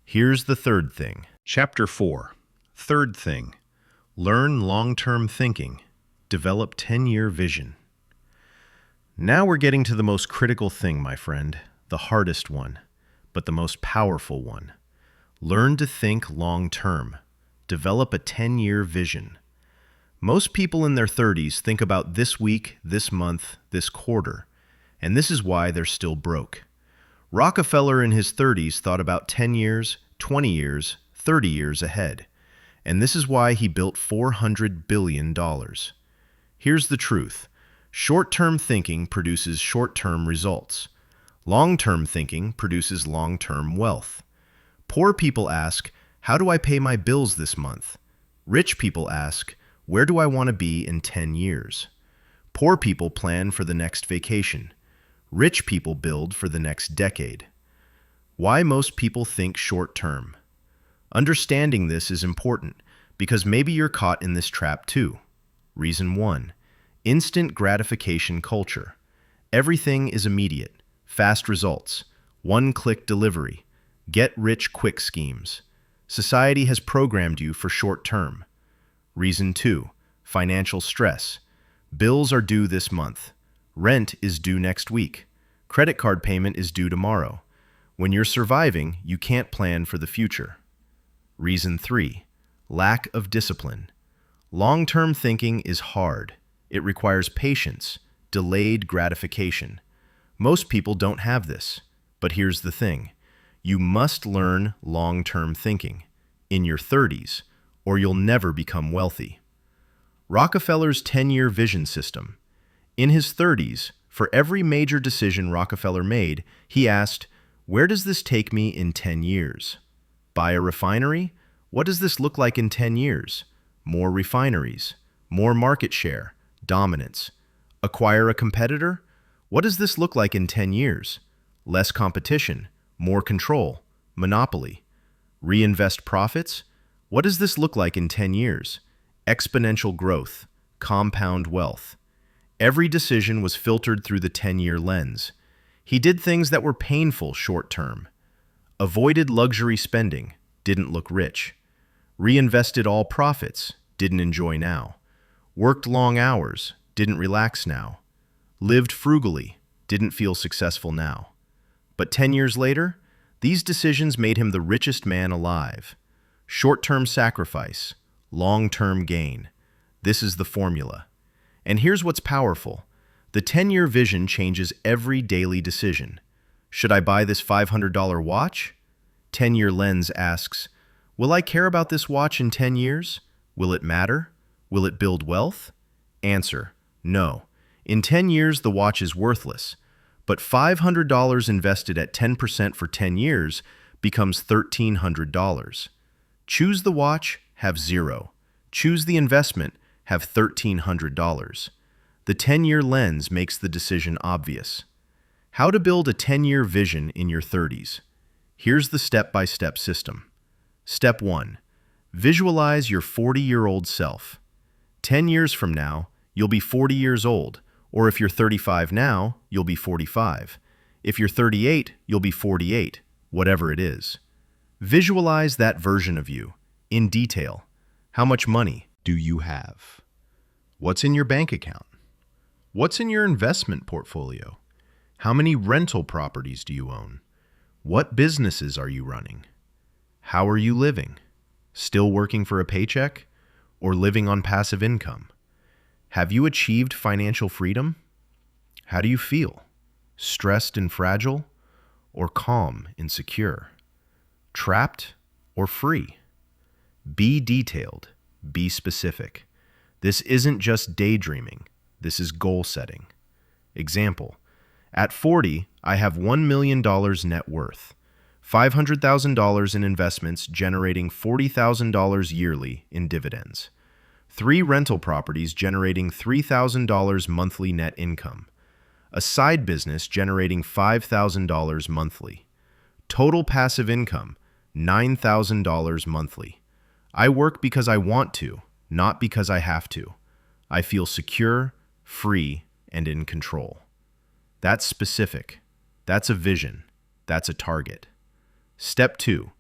Here's the third thing. Chapter 4. Third thing. Learn long-term thinking. Develop 10-year vision. Now we're getting to the most critical thing, my friend, the hardest one, but the most powerful one. Learn to think long-term. Develop a 10-year vision. Most people in their 30s think about this week, this month, this quarter, and this is why they're still broke. Rockefeller in his 30s thought about 10 years, 20 years, 30 years ahead, and this is why he built $400 billion. Here's the truth. Short-term thinking produces short-term results. Long-term thinking produces long-term wealth. Poor people ask, how do I pay my bills this month? Rich people ask, where do I want to be in 10 years? Poor people plan for the next vacation. Rich people build for the next decade. Why most people think short term? Understanding this is important because maybe you're caught in this trap too. Reason 1. Instant gratification culture. Everything is immediate, fast results, one-click delivery, get-rich-quick schemes. Society has programmed you for short term. Reason 2. Financial stress. Bills are due this month. Rent is due next week. Credit card payment is due tomorrow. When you're surviving, you can't plan for the future. Reason 3. Lack of discipline. Long-term thinking is hard. It requires patience, delayed gratification. Most people don't have this, but here's the thing. You must learn long-term thinking in your 30s, or you'll never become wealthy. Rockefeller's 10-year vision system. In his 30s, for every major decision Rockefeller made, he asked, where does this take me in 10 years? Buy a refinery? What does this look like in 10 years? More refineries, more market share, dominance. Acquire a competitor? What does this look like in 10 years? Less competition, more control, monopoly. Reinvest profits? What does this look like in 10 years? Exponential growth, compound wealth. Every decision was filtered through the 10-year lens. He did things that were painful short-term. Avoided luxury spending, didn't look rich. Reinvested all profits, didn't enjoy now. Worked long hours, didn't relax now. Lived frugally, didn't feel successful now. But 10 years later, these decisions made him the richest man alive. Short-term sacrifice, long-term gain. This is the formula. And here's what's powerful. The 10-year vision changes every daily decision. Should I buy this $500 watch? 10-year lens asks, will I care about this watch in 10 years? Will it matter? Will it build wealth? Answer, no. In 10 years, the watch is worthless. But $500 invested at 10% for 10 years becomes $1,300. Choose the watch, have zero. Choose the investment, have $1,300. The 10-year lens makes the decision obvious. How to build a 10-year vision in your 30s. Here's the step-by-step system. Step 1. Visualize your 40-year-old self. 10 years from now, you'll be 40 years old, or if you're 35 now, you'll be 45. If you're 38, you'll be 48, whatever it is. Visualize that version of you, in detail. How much money do you have? What's in your bank account? What's in your investment portfolio? How many rental properties do you own? What businesses are you running? How are you living? Still working for a paycheck or living on passive income? Have you achieved financial freedom? How do you feel? Stressed and fragile or calm and secure? Trapped or free? Be detailed, be specific. This isn't just daydreaming, this is goal setting. Example, at 40, I have $1 million net worth, $500,000 in investments generating $40,000 yearly in dividends, 3 rental properties generating $3,000 monthly net income, a side business generating $5,000 monthly, total passive income, $9,000 monthly. I work because I want to, not because I have to. I feel secure, free, and in control. That's specific. That's a vision. That's a target. Step 2.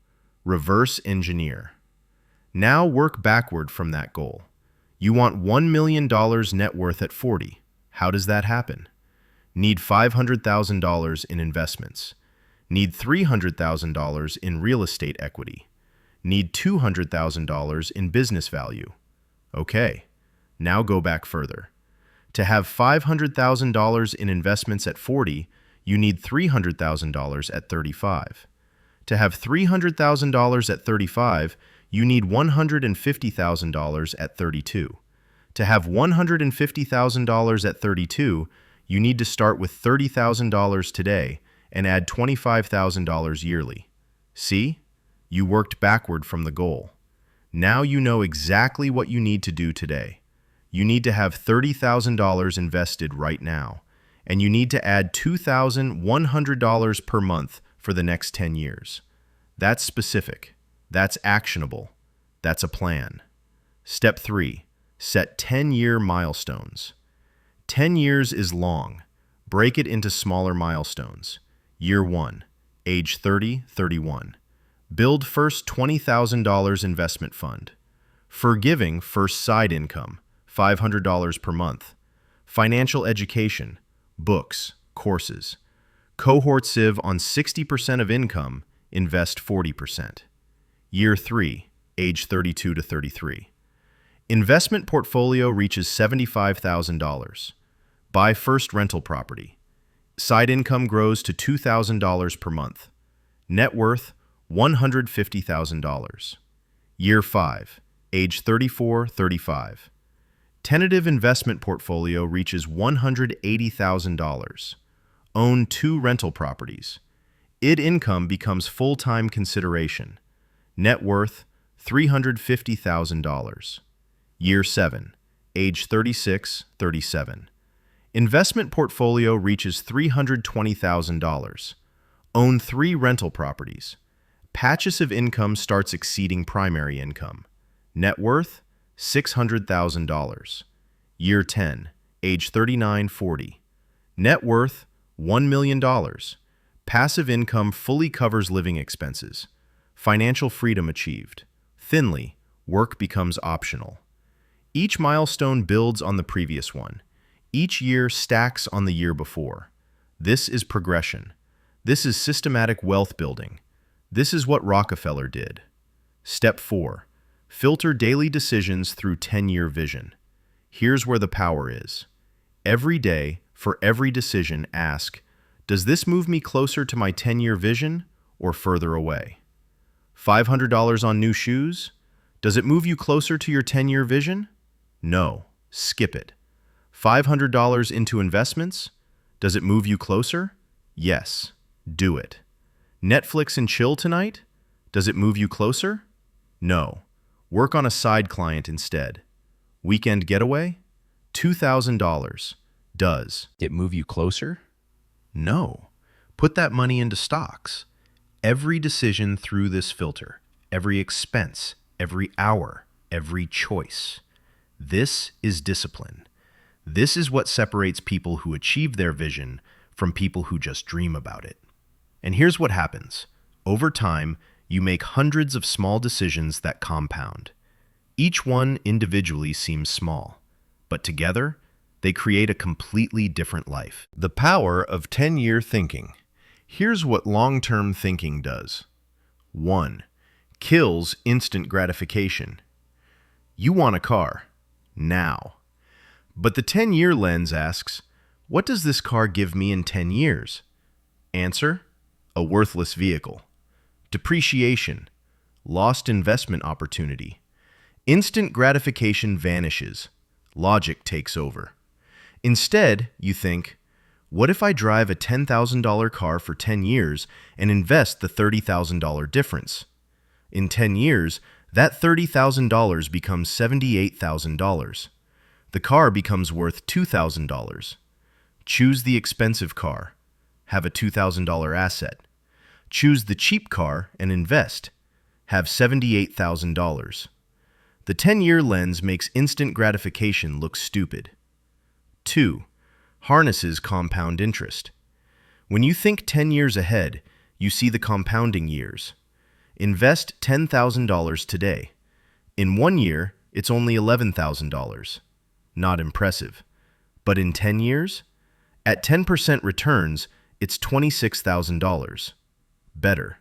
Reverse engineer. Now work backward from that goal. You want $1 million net worth at 40. How does that happen? Need $500,000 in investments. Need $300,000 in real estate equity. Need $200,000 in business value. Okay, now go back further. To have $500,000 in investments at 40, you need $300,000 at 35. To have $300,000 at 35, you need $150,000 at 32. To have $150,000 at 32, you need to start with $30,000 today and add $25,000 yearly. See? You worked backward from the goal. Now you know exactly what you need to do today. You need to have $30,000 invested right now, and you need to add $2,100 per month for the next 10 years. That's specific. That's actionable. That's a plan. Step 3. Set 10-year milestones. 10 years is long. Break it into smaller milestones. Year 1, age 30, 31. Build first $20,000 investment fund. Forgiving first side income, $500 per month. Financial education, books, courses. Cohort Civ on 60% of income, invest 40%. Year 3, age 32 to 33. Investment portfolio reaches $75,000. Buy first rental property. Side income grows to $2,000 per month. Net worth, $150,000. Year 5, age 34, 35. Tentative investment portfolio reaches $180,000. Own 2 rental properties. ID income becomes full-time consideration. Net worth, $350,000. Year 7, age 36, 37. Investment portfolio reaches $320,000. Own 3 rental properties. Passive income starts exceeding primary income. Net worth, $600,000. Year 10, age 39, 40. Net worth, $1 million. Passive income fully covers living expenses. Financial freedom achieved. Thinly, work becomes optional. Each milestone builds on the previous one. Each year stacks on the year before. This is progression. This is systematic wealth building. This is what Rockefeller did. Step 4. Filter daily decisions through 10-year vision. Here's where the power is. Every day, for every decision, ask, does this move me closer to my 10-year vision or further away? $500 on new shoes? Does it move you closer to your 10-year vision? No, skip it. $500 into investments? Does it move you closer? Yes, do it. Netflix and chill tonight? Does it move you closer? No. Work on a side client instead. Weekend getaway? $2,000. Does it move you closer? No. Put that money into stocks. Every decision through this filter, every expense, every hour, every choice. This is discipline. This is what separates people who achieve their vision from people who just dream about it. And here's what happens. Over time, you make hundreds of small decisions that compound. Each one individually seems small, but together, they create a completely different life. The power of 10-year thinking. Here's what long-term thinking does. 1. Kills instant gratification. You want a car. Now. But the 10-year lens asks, what does this car give me in 10 years? Answer, a worthless vehicle. Depreciation. Lost investment opportunity. Instant gratification vanishes. Logic takes over. Instead, you think, what if I drive a $10,000 car for 10 years and invest the $30,000 difference? In 10 years, that $30,000 becomes $78,000. The car becomes worth $2,000. Choose the expensive car. Have a $2,000 asset. Choose the cheap car and invest. Have $78,000. The 10-year lens makes instant gratification look stupid. 2. Harnesses compound interest. When you think 10 years ahead, you see the compounding years. Invest $10,000 today. In 1 year, it's only $11,000. Not impressive. But in 10 years? At 10% returns, it's $26,000. Better.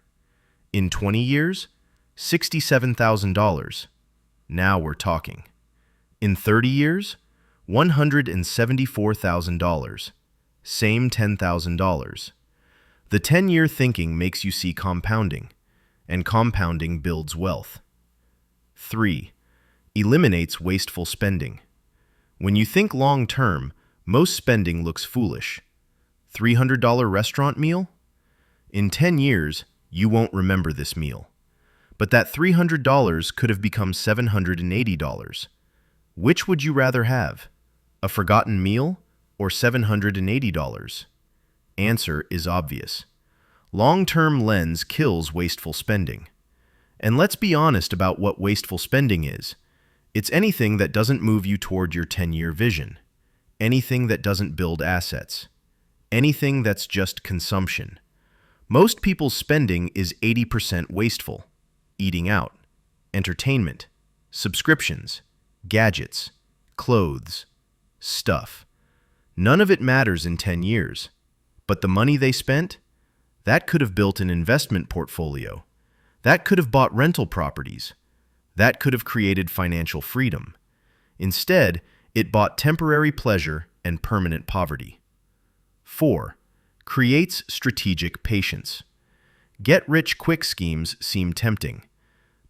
In 20 years? $67,000. Now we're talking. In 30 years? $174,000. Same $10,000. The 10-year thinking makes you see compounding, and compounding builds wealth. 3. Eliminates wasteful spending. When you think long-term, most spending looks foolish. $300 restaurant meal? In 10 years, you won't remember this meal. But that $300 could have become $780. Which would you rather have? A forgotten meal or $780? Answer is obvious. Long-term lens kills wasteful spending. And let's be honest about what wasteful spending is. It's anything that doesn't move you toward your 10-year vision. Anything that doesn't build assets. Anything that's just consumption. Most people's spending is 80% wasteful. Eating out, entertainment, subscriptions, gadgets, clothes, stuff. None of it matters in 10 years. But the money they spent? That could have built an investment portfolio. That could have bought rental properties. That could have created financial freedom. Instead, it bought temporary pleasure and permanent poverty. 4. Creates strategic patience. Get-rich-quick schemes seem tempting.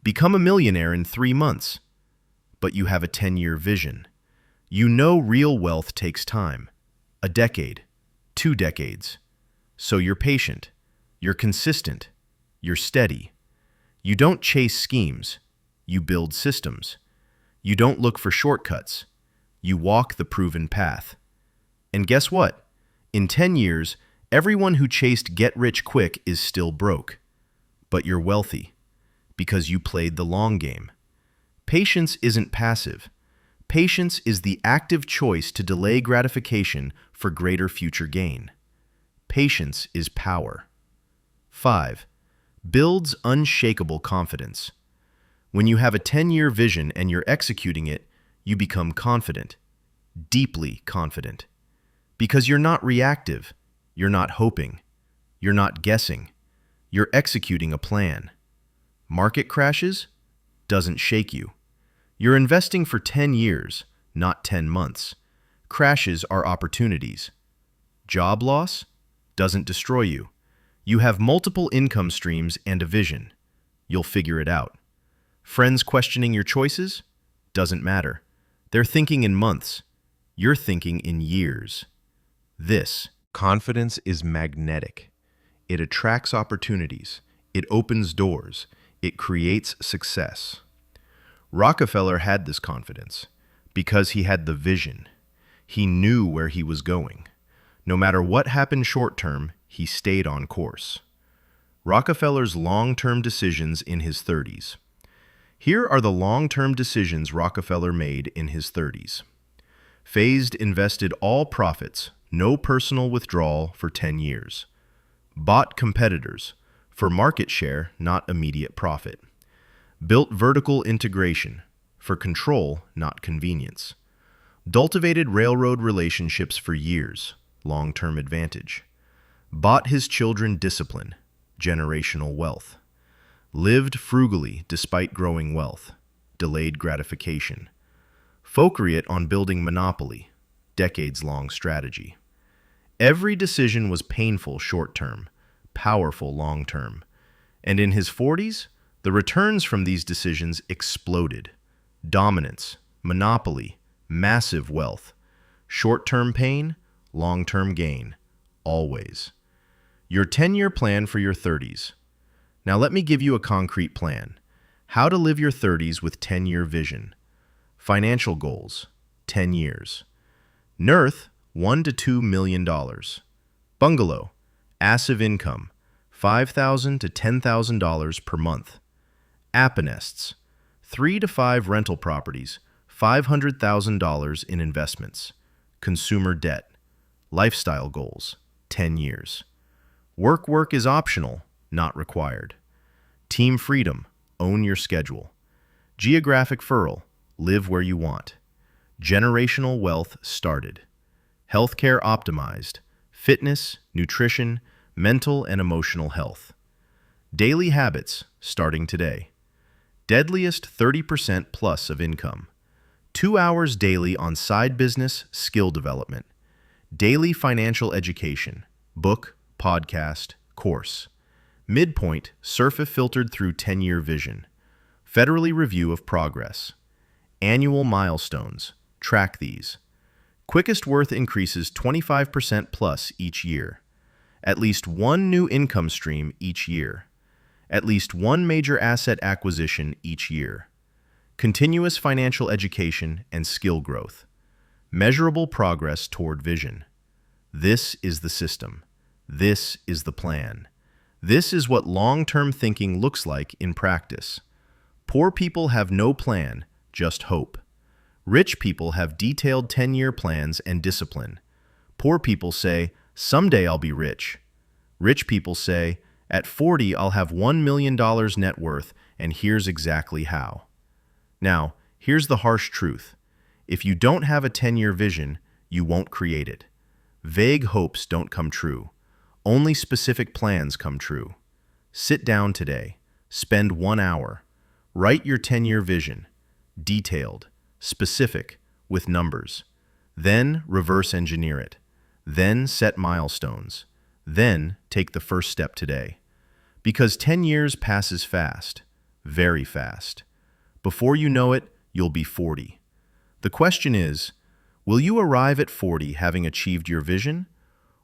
Become a millionaire in 3 months. But you have a 10-year vision. You know real wealth takes time. A decade. 2 decades. So you're patient. You're consistent. You're steady. You don't chase schemes. You build systems. You don't look for shortcuts. You walk the proven path. And guess what? In 10 years, everyone who chased get-rich-quick is still broke. But you're wealthy. Because you played the long game. Patience isn't passive. Patience is the active choice to delay gratification for greater future gain. Patience is power. 5. Builds unshakable confidence. When you have a 10-year vision and you're executing it, you become confident. Deeply confident. Because you're not reactive. You're not hoping. You're not guessing. You're executing a plan. Market crashes? Doesn't shake you. You're investing for 10 years, not 10 months. Crashes are opportunities. Job loss? Doesn't destroy you. You have multiple income streams and a vision. You'll figure it out. Friends questioning your choices? Doesn't matter. They're thinking in months. You're thinking in years. This confidence is magnetic. It attracts opportunities. It opens doors. It creates success. Rockefeller had this confidence because he had the vision. He knew where he was going. No matter what happened short-term, he stayed on course. Rockefeller's long-term decisions in his 30s. Here are the long-term decisions Rockefeller made in his 30s. Phased invested all profits, no personal withdrawal for 10 years. Bought competitors, for market share, not immediate profit. Built vertical integration, for control, not convenience. Cultivated railroad relationships for years, long-term advantage. Bought his children discipline, generational wealth. Lived frugally despite growing wealth, delayed gratification. Focused on building monopoly, decades-long strategy. Every decision was painful short-term, powerful long-term. And in his 40s, the returns from these decisions exploded. Dominance, monopoly, massive wealth. Short-term pain, long-term gain, always. Your 10-year plan for your 30s. Now let me give you a concrete plan. How to live your 30s with 10-year vision. Financial goals, 10 years. Nerth, $1 to $2 million. Bungalow, passive income, $5,000 to $10,000 per month. Appanests, 3 to 5 rental properties, $500,000 in investments. Consumer debt. Lifestyle goals, 10 years. Work is optional, not required. Team freedom, own your schedule. Geographic furl, live where you want. Generational wealth started. Healthcare optimized. Fitness, nutrition, mental and emotional health. Daily habits, starting today. Deadliest 30% plus of income. 2 hours daily on side business, skill development. Daily financial education, book, podcast, course. Midpoint, SURFA filtered through 10-year vision. Federally review of progress. Annual milestones, track these. Quickest worth increases 25% plus each year. At least one new income stream each year. At least one major asset acquisition each year. Continuous financial education and skill growth. Measurable progress toward vision. This is the system. This is the plan. This is what long-term thinking looks like in practice. Poor people have no plan, just hope. Rich people have detailed 10-year plans and discipline. Poor people say, someday I'll be rich. Rich people say, at 40 I'll have $1 million net worth, and here's exactly how. Now, here's the harsh truth. If you don't have a 10-year vision, you won't create it. Vague hopes don't come true. Only specific plans come true. Sit down today. Spend 1 hour. Write your 10-year vision. Detailed, specific, with numbers. Then reverse engineer it. Then set milestones. Then take the first step today. Because 10 years passes fast, very fast. Before you know it, you'll be 40. The question is, will you arrive at 40 having achieved your vision?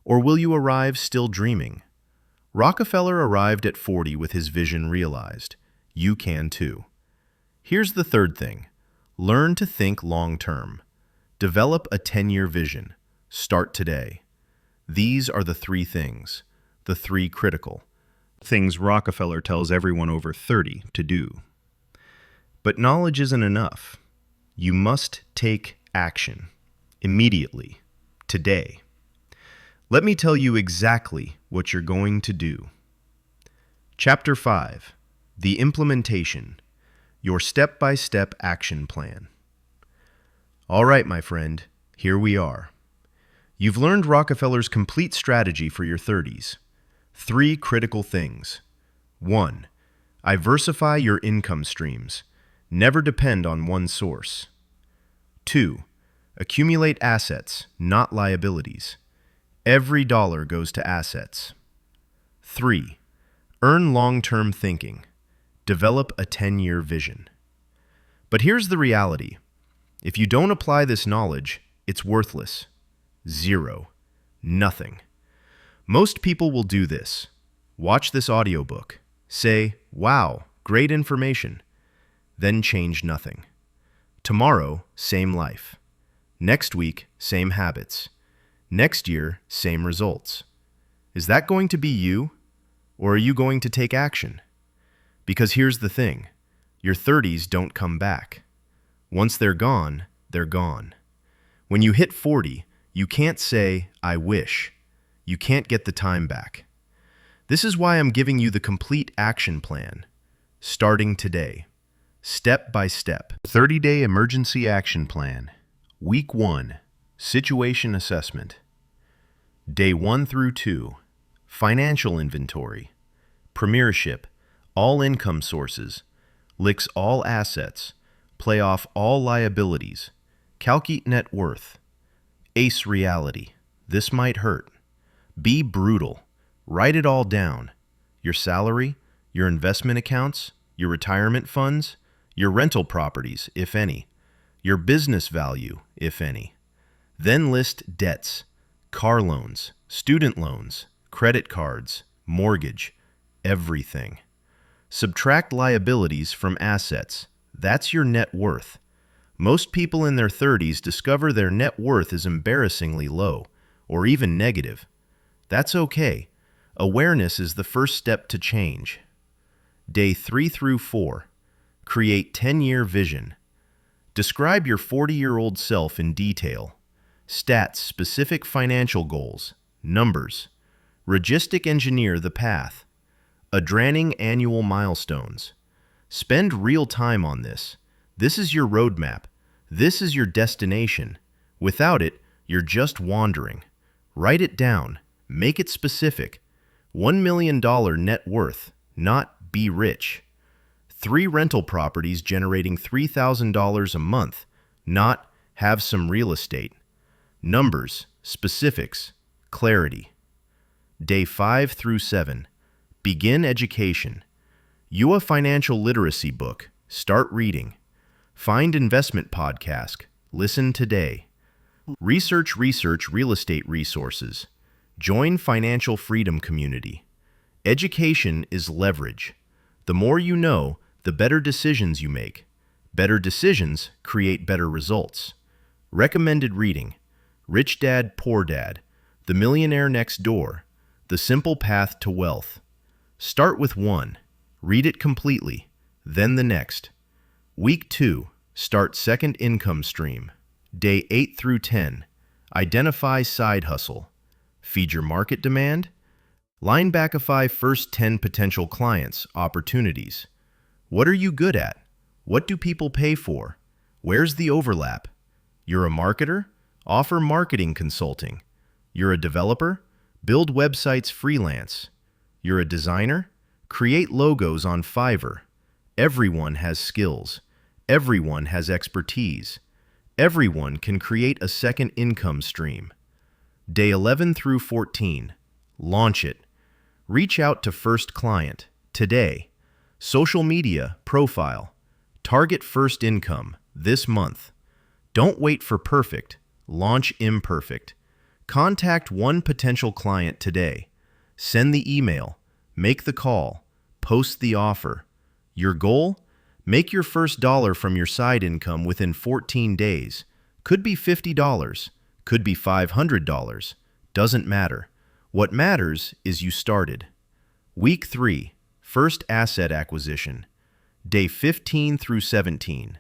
Or will you arrive still dreaming? Rockefeller arrived at 40 with his vision realized. You can too. Here's the third thing. Learn to think long-term. Develop a 10-year vision. Start today. These are the three things, the three critical things Rockefeller tells everyone over 30 to do. But knowledge isn't enough. You must take action immediately, today. Let me tell you exactly what you're going to do. Chapter 5, The Implementation, Your Step-by-Step Action Plan. All right, my friend, here we are. You've learned Rockefeller's complete strategy for your 30s. 3 critical things. 1. Diversify your income streams. Never depend on one source. 2. Accumulate assets, not liabilities. Every dollar goes to assets. 3. Earn long-term thinking. Develop a 10-year vision. But here's the reality. If you don't apply this knowledge, it's worthless. 0. Nothing. Most people will do this. Watch this audiobook. Say, wow, great information. Then change nothing. Tomorrow, same life. Next week, same habits. Next year, same results. Is that going to be you? Or are you going to take action? Because here's the thing. Your 30s don't come back. Once they're gone, they're gone. When you hit 40, you can't say, I wish. You can't get the time back. This is why I'm giving you the complete action plan, starting today, step by step. 30-day emergency action plan. Week 1, situation assessment. Day 1 through 2, financial inventory. Premiership, all income sources. Licks all assets. Play off all liabilities. Calculate net worth. Ace reality. This might hurt. Be brutal. Write it all down. Your salary, your investment accounts, your retirement funds, your rental properties, if any, your business value, if any. Then list debts, car loans, student loans, credit cards, mortgage, everything. Subtract liabilities from assets. That's your net worth. Most people in their 30s discover their net worth is embarrassingly low, or even negative. That's okay. Awareness is the first step to change. Day 3 through 4. Create 10-year vision. Describe your 40-year-old self in detail. Stats, specific financial goals, numbers. Logistic engineer the path. Adraining annual milestones. Spend real time on this. This is your roadmap. This is your destination. Without it, you're just wandering. Write it down. Make it specific. $1 million net worth, not be rich. 3 rental properties generating $3,000 a month, not have some real estate. Numbers, specifics, clarity. Day 5 through 7. Begin education. You a financial literacy book. Start reading. Find investment podcast. Listen today. Research real estate resources. Join financial freedom community. Education is leverage. The more you know, the better decisions you make. Better decisions create better results. Recommended reading: Rich Dad, Poor Dad, The Millionaire Next Door, The Simple Path to Wealth. Start with one. Read it completely. Then the next. Week 2. Start second income stream. Day 8 through 10. Identify side hustle. Feed your market demand. LIABILITIES first 10 potential clients, opportunities. What are you good at? What do people pay for? Where's the overlap? You're a marketer? Offer marketing consulting. You're a developer? Build websites freelance. You're a designer? Create logos on Fiverr. Everyone has skills. Everyone has expertise. Everyone can create a second income stream. Day 11 through 14. Launch it. Reach out to first client today. Social media profile. Target first income this month. Don't wait for perfect. Launch imperfect. Contact one potential client today. Send the email. Make the call. Post the offer. Your goal? Make your first dollar from your side income within 14 days. Could be $50. Could be $500. Doesn't matter. What matters is you started. Week 3. First asset acquisition. Day 15 through 17.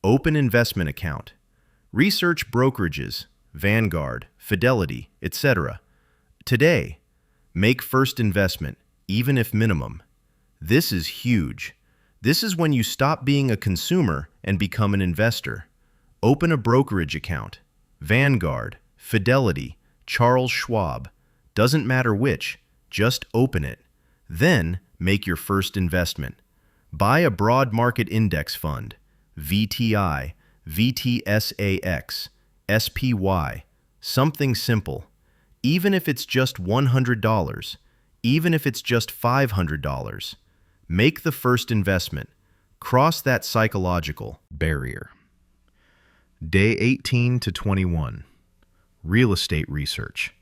Open investment account. Research brokerages, Vanguard, Fidelity, etc. Today, make first investment, even if minimum. This is huge. This is when you stop being a consumer and become an investor. Open a brokerage account. Vanguard, Fidelity, Charles Schwab. Doesn't matter which, just open it. Then, make your first investment. Buy a broad market index fund, VTI, VTSAX, SPY, something simple. Even if it's just $100, even if it's just $500, make the first investment. Cross that psychological barrier. Day 18 to 21. Real estate research.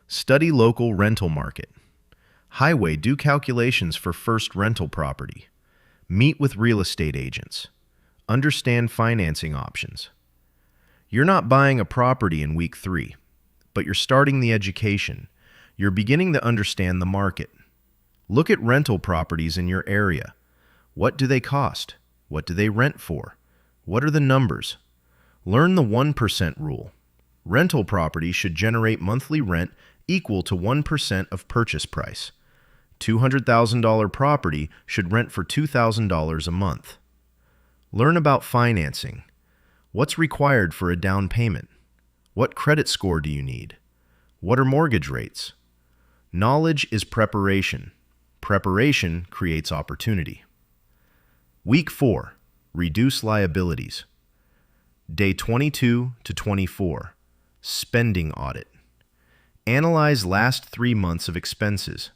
Study local rental market. Highway, do calculations for first rental property. Meet with real estate agents. Understand financing options. You're not buying a property in week 3, but you're starting the education. You're beginning to understand the market. Look at rental properties in your area. What do they cost? What do they rent for? What are the numbers? Learn the 1% rule. Rental property should generate monthly rent equal to 1% of purchase price. $200,000 property should rent for $2,000 a month. Learn about financing. What's required for a down payment? What credit score do you need? What are mortgage rates? Knowledge is preparation. Preparation creates opportunity. Week 4. Reduce liabilities. Day 22 to 24. Spending audit. Analyze last 3 months of expenses.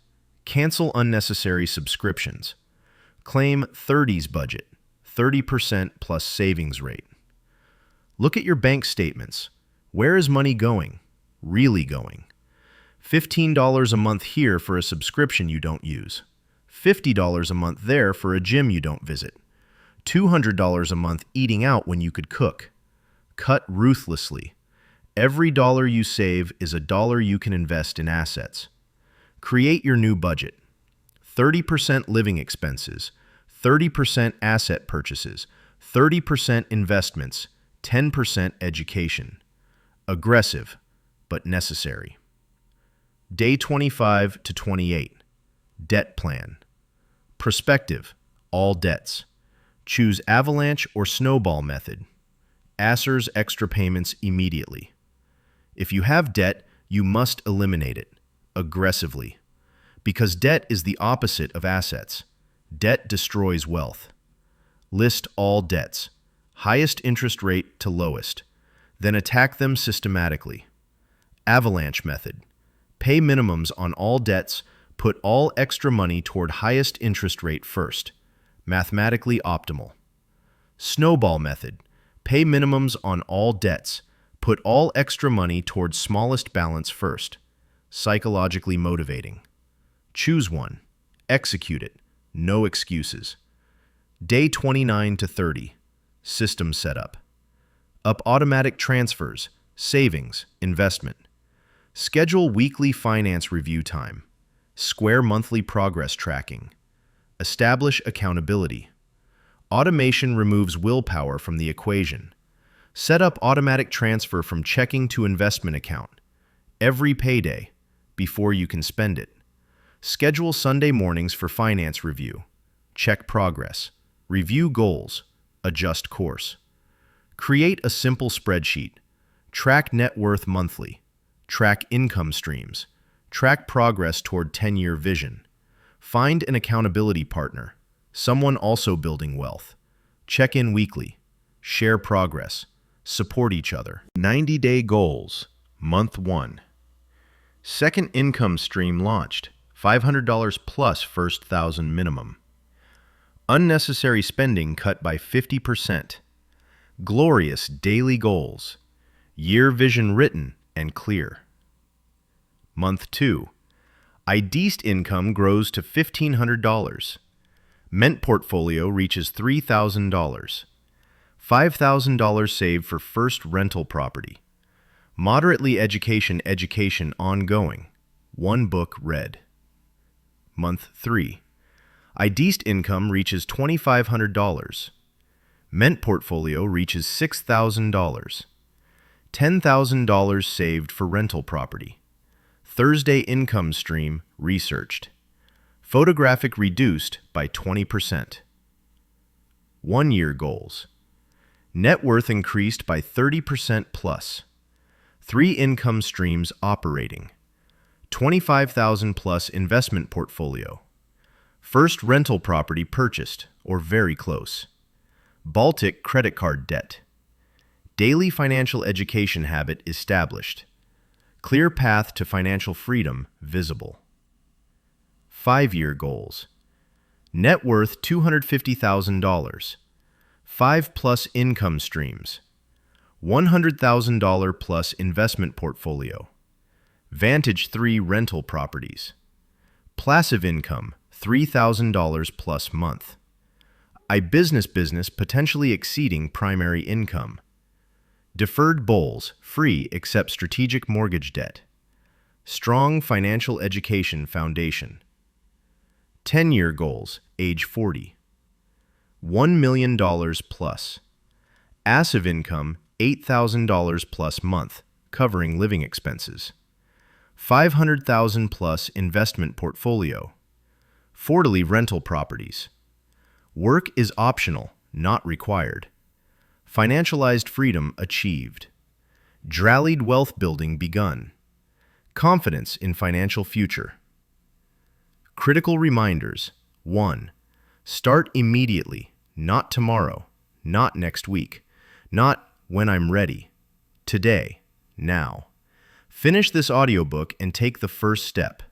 Cancel unnecessary subscriptions. Claim 30s budget, 30% plus savings rate. Look at your bank statements. Where is money going? Really going? $15 a month here for a subscription you don't use. $50 a month there for a gym you don't visit. $200 a month eating out when you could cook. Cut ruthlessly. Every dollar you save is a dollar you can invest in assets. Create your new budget. 30% living expenses, 30% asset purchases, 30% investments, 10% education. Aggressive, but necessary. Day 25 to 28. Debt plan. Perspective, all debts. Choose avalanche or snowball method. Answers extra payments immediately. If you have debt, you must eliminate it. Aggressively. Because debt is the opposite of assets. Debt destroys wealth. List all debts, highest interest rate to lowest, then attack them systematically. Avalanche method. Pay minimums on all debts, put all extra money toward highest interest rate first. Mathematically optimal. Snowball method. Pay minimums on all debts, put all extra money toward smallest balance first. Psychologically motivating. Choose one. Execute it. no excuses. Day 29 to 30. System setup. Up automatic transfers, savings, investment. Schedule weekly finance review time. Square monthly progress tracking. Establish accountability. Automation removes willpower from the equation. Set up automatic transfer from checking to investment account every payday before you can spend it. Schedule Sunday mornings for finance review. Check progress. Review goals. Adjust course. Create a simple spreadsheet. Track net worth monthly. Track income streams. Track progress toward 10-year vision. Find an accountability partner, someone also building wealth. Check in weekly. Share progress. Support each other. 90-day goals. Month 1. Second income stream launched. $500 plus first 1,000 minimum. Unnecessary spending cut by 50%. Glorious daily goals. Year vision written and clear. Month 2. IDeast income grows to $1,500. Ment portfolio reaches $3,000. $5,000 saved for first rental property. Moderately education ongoing. 1 book read. Month 3. IDeast income reaches $2,500. Ment portfolio reaches $6,000. $10,000 saved for rental property. Thursday income stream researched. Photographic reduced by 20%. 1-year goals. Net worth increased by 30% plus. 3 income streams operating. $25,000 plus investment portfolio. First rental property purchased or very close. Baltic credit card debt. Daily financial education habit established. Clear path to financial freedom visible. 5-year goals. Net worth $250,000. 5 plus income streams. $100,000 plus investment portfolio. Vantage 3 rental properties. Passive income $3,000 plus month. Business potentially exceeding primary income. Deferred bowls, free except strategic mortgage debt. Strong financial education foundation. 10-year goals, age 40. $1 million plus. Passive income, $8,000 plus month, covering living expenses. $500,000 plus investment portfolio. 40 rental properties. Work is optional, not required. Financialized freedom achieved. Drallied wealth building begun. Confidence in financial future. Critical reminders. 1. Start immediately, not tomorrow, not next week, not when I'm ready. Today, now. Finish this audiobook and take the first step.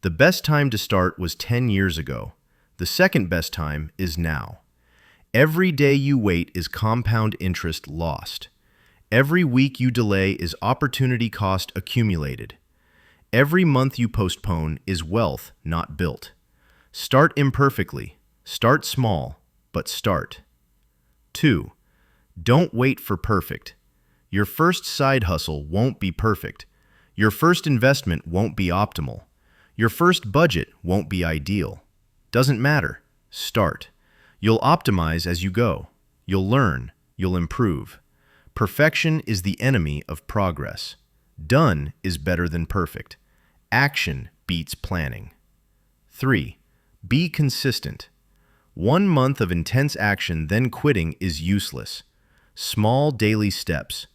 The best time to start was 10 years ago. The second best time is now. Every day you wait is compound interest lost. Every week you delay is opportunity cost accumulated. Every month you postpone is wealth not built. Start imperfectly. Start small, but start. 2. Don't wait for perfect. Your first side hustle won't be perfect. Your first investment won't be optimal. Your first budget won't be ideal. Doesn't matter. Start. You'll optimize as you go. You'll learn. You'll improve. Perfection is the enemy of progress. Done is better than perfect. Action beats planning. 3. Be consistent. 1 month of intense action, then quitting is useless. Small daily steps.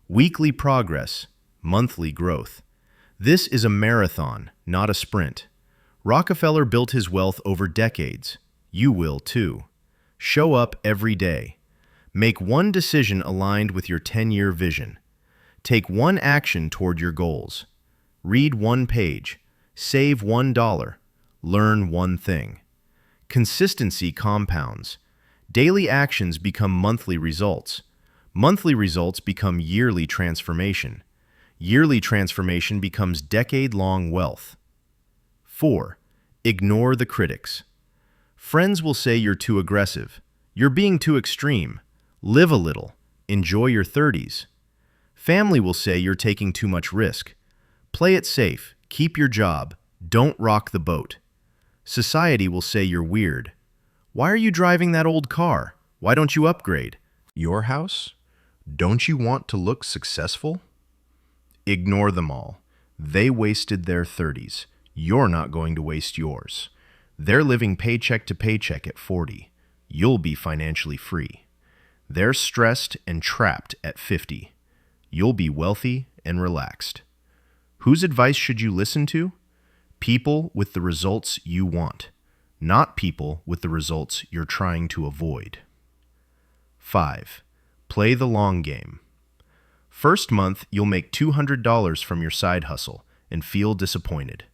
Weekly progress. Monthly growth. This is a marathon, not a sprint. Rockefeller built his wealth over decades. You will too. Show up every day. Make one decision aligned with your 10-year vision. Take one action toward your goals. Read 1 page. Save $1. Learn 1 thing. Consistency compounds. Daily actions become monthly results. Monthly results become yearly transformation. Yearly transformation becomes decade-long wealth. 4. Ignore the critics. Friends will say you're too aggressive. You're being too extreme. Live a little. Enjoy your 30s. Family will say you're taking too much risk. Play it safe. Keep your job. Don't rock the boat. Society will say you're weird. Why are you driving that old car? Why don't you upgrade? Your house? Don't you want to look successful? Ignore them all. They wasted their 30s. You're not going to waste yours. They're living paycheck to paycheck at 40. You'll be financially free. They're stressed and trapped at 50. You'll be wealthy and relaxed. Whose advice should you listen to? People with the results you want, not people with the results you're trying to avoid. 5. Play the long game. First month, you'll make $200 from your side hustle and feel disappointed.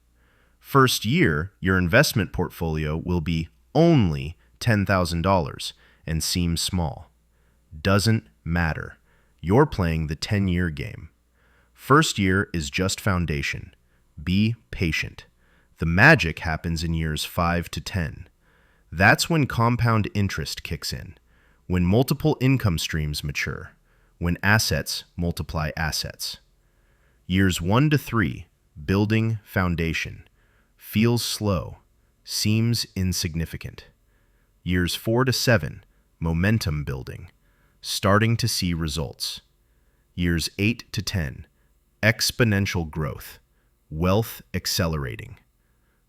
First year, your investment portfolio will be only $10,000 and seem small. Doesn't matter. You're playing the 10-year game. First year is just foundation. Be patient. The magic happens in years 5 to 10. That's when compound interest kicks in, when multiple income streams mature, when assets multiply assets. Years 1 to 3, building foundation, feels slow, seems insignificant. Years 4 to 7, momentum building, starting to see results. Years 8 to 10, exponential growth, wealth accelerating.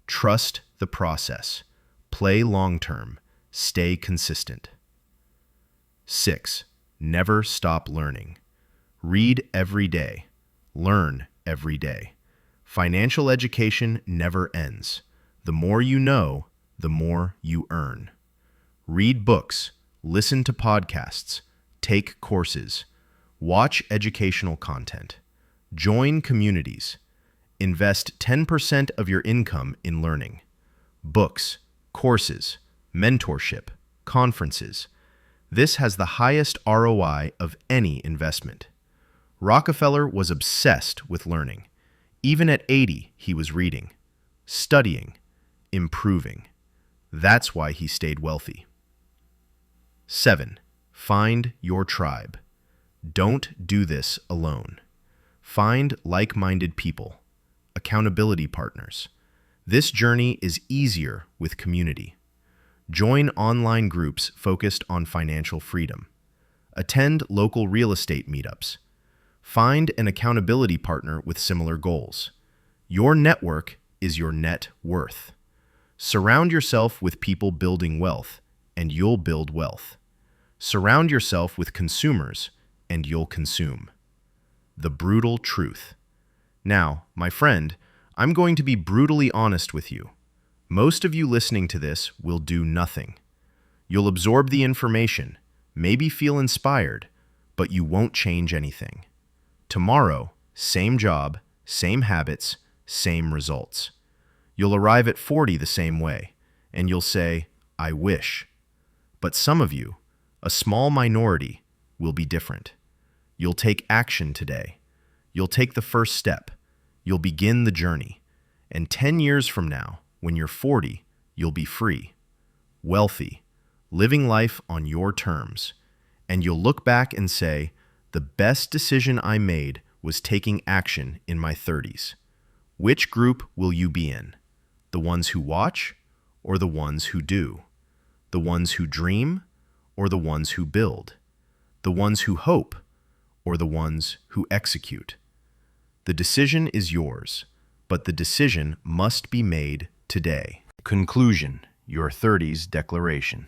Trust the process. Play long-term. Stay consistent. 6. Never stop learning. Read every day. Learn every day. Financial education never ends. The more you know, the more you earn. Read books. Listen to podcasts. Take courses. Watch educational content. Join communities. Invest 10% of your income in learning. Books, courses, mentorship, conferences. This has the highest ROI of any investment. Rockefeller was obsessed with learning. Even at 80, he was reading, studying, improving. That's why he stayed wealthy. 7. Find your tribe. Don't do this alone. Find like-minded people. Accountability partners. This journey is easier with community. Join online groups focused on financial freedom. Attend local real estate meetups. Find an accountability partner with similar goals. Your network is your net worth. Surround yourself with people building wealth, and you'll build wealth. Surround yourself with consumers, and you'll consume. The brutal truth. Now, my friend, I'm going to be brutally honest with you. Most of you listening to this will do nothing. You'll absorb the information, maybe feel inspired, but you won't change anything. Tomorrow, same job, same habits, same results. You'll arrive at 40 the same way, and you'll say, I wish. But some of you, a small minority, will be different. You'll take action today. You'll take the first step. You'll begin the journey. And 10 years from now, when you're 40, you'll be free, wealthy, living life on your terms. And you'll look back and say, the best decision I made was taking action in my 30s. Which group will you be in? The ones who watch or the ones who do? The ones who dream or the ones who build? The ones who hope or the ones who execute? The decision is yours, but the decision must be made today. Conclusion, your 30s declaration.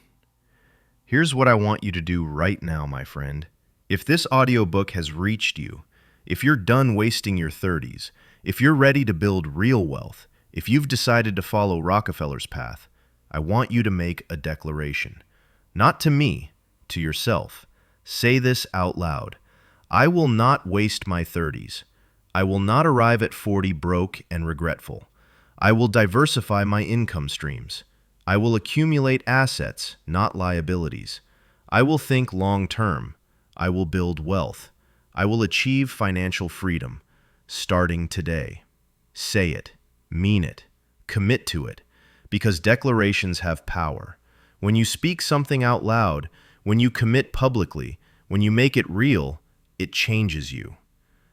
Here's what I want you to do right now, my friend. If this audiobook has reached you, if you're done wasting your 30s, if you're ready to build real wealth, if you've decided to follow Rockefeller's path, I want you to make a declaration. Not to me, to yourself. Say this out loud. I will not waste my 30s. I will not arrive at 40 broke and regretful. I will diversify my income streams. I will accumulate assets, not liabilities. I will think long-term. I will build wealth. I will achieve financial freedom, starting today. Say it, mean it, commit to it, because declarations have power. When you speak something out loud, when you commit publicly, when you make it real, it changes you.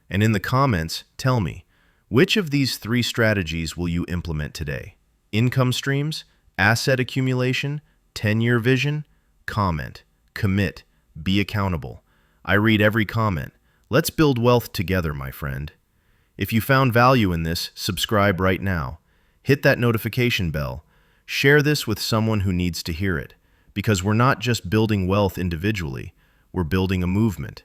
And in the comments, tell me, which of these 3 strategies will you implement today? Income streams, asset accumulation, 10-year vision? Comment, commit, be accountable. I read every comment. Let's build wealth together, my friend. If you found value in this, subscribe right now. Hit that notification bell. Share this with someone who needs to hear it, because we're not just building wealth individually, we're building a movement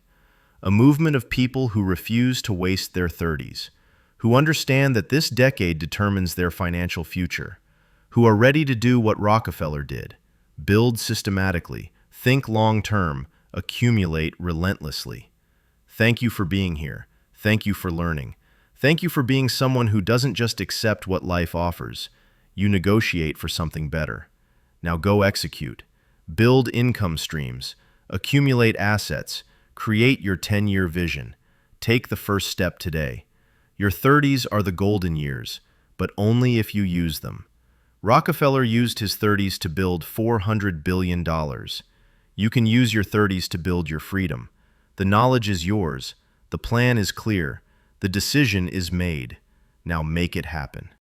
of people who refuse to waste their 30s, who understand that this decade determines their financial future, who are ready to do what Rockefeller did, build systematically, think long-term, accumulate relentlessly. Thank you for being here. Thank you for learning. Thank you for being someone who doesn't just accept what life offers. You negotiate for something better. Now go execute. Build income streams. Accumulate assets. Create your 10-year vision. Take the first step today. Your 30s are the golden years, but only if you use them. Rockefeller used his 30s to build $400 billion. You can use your 30s to build your freedom. The knowledge is yours. The plan is clear. The decision is made. Now make it happen.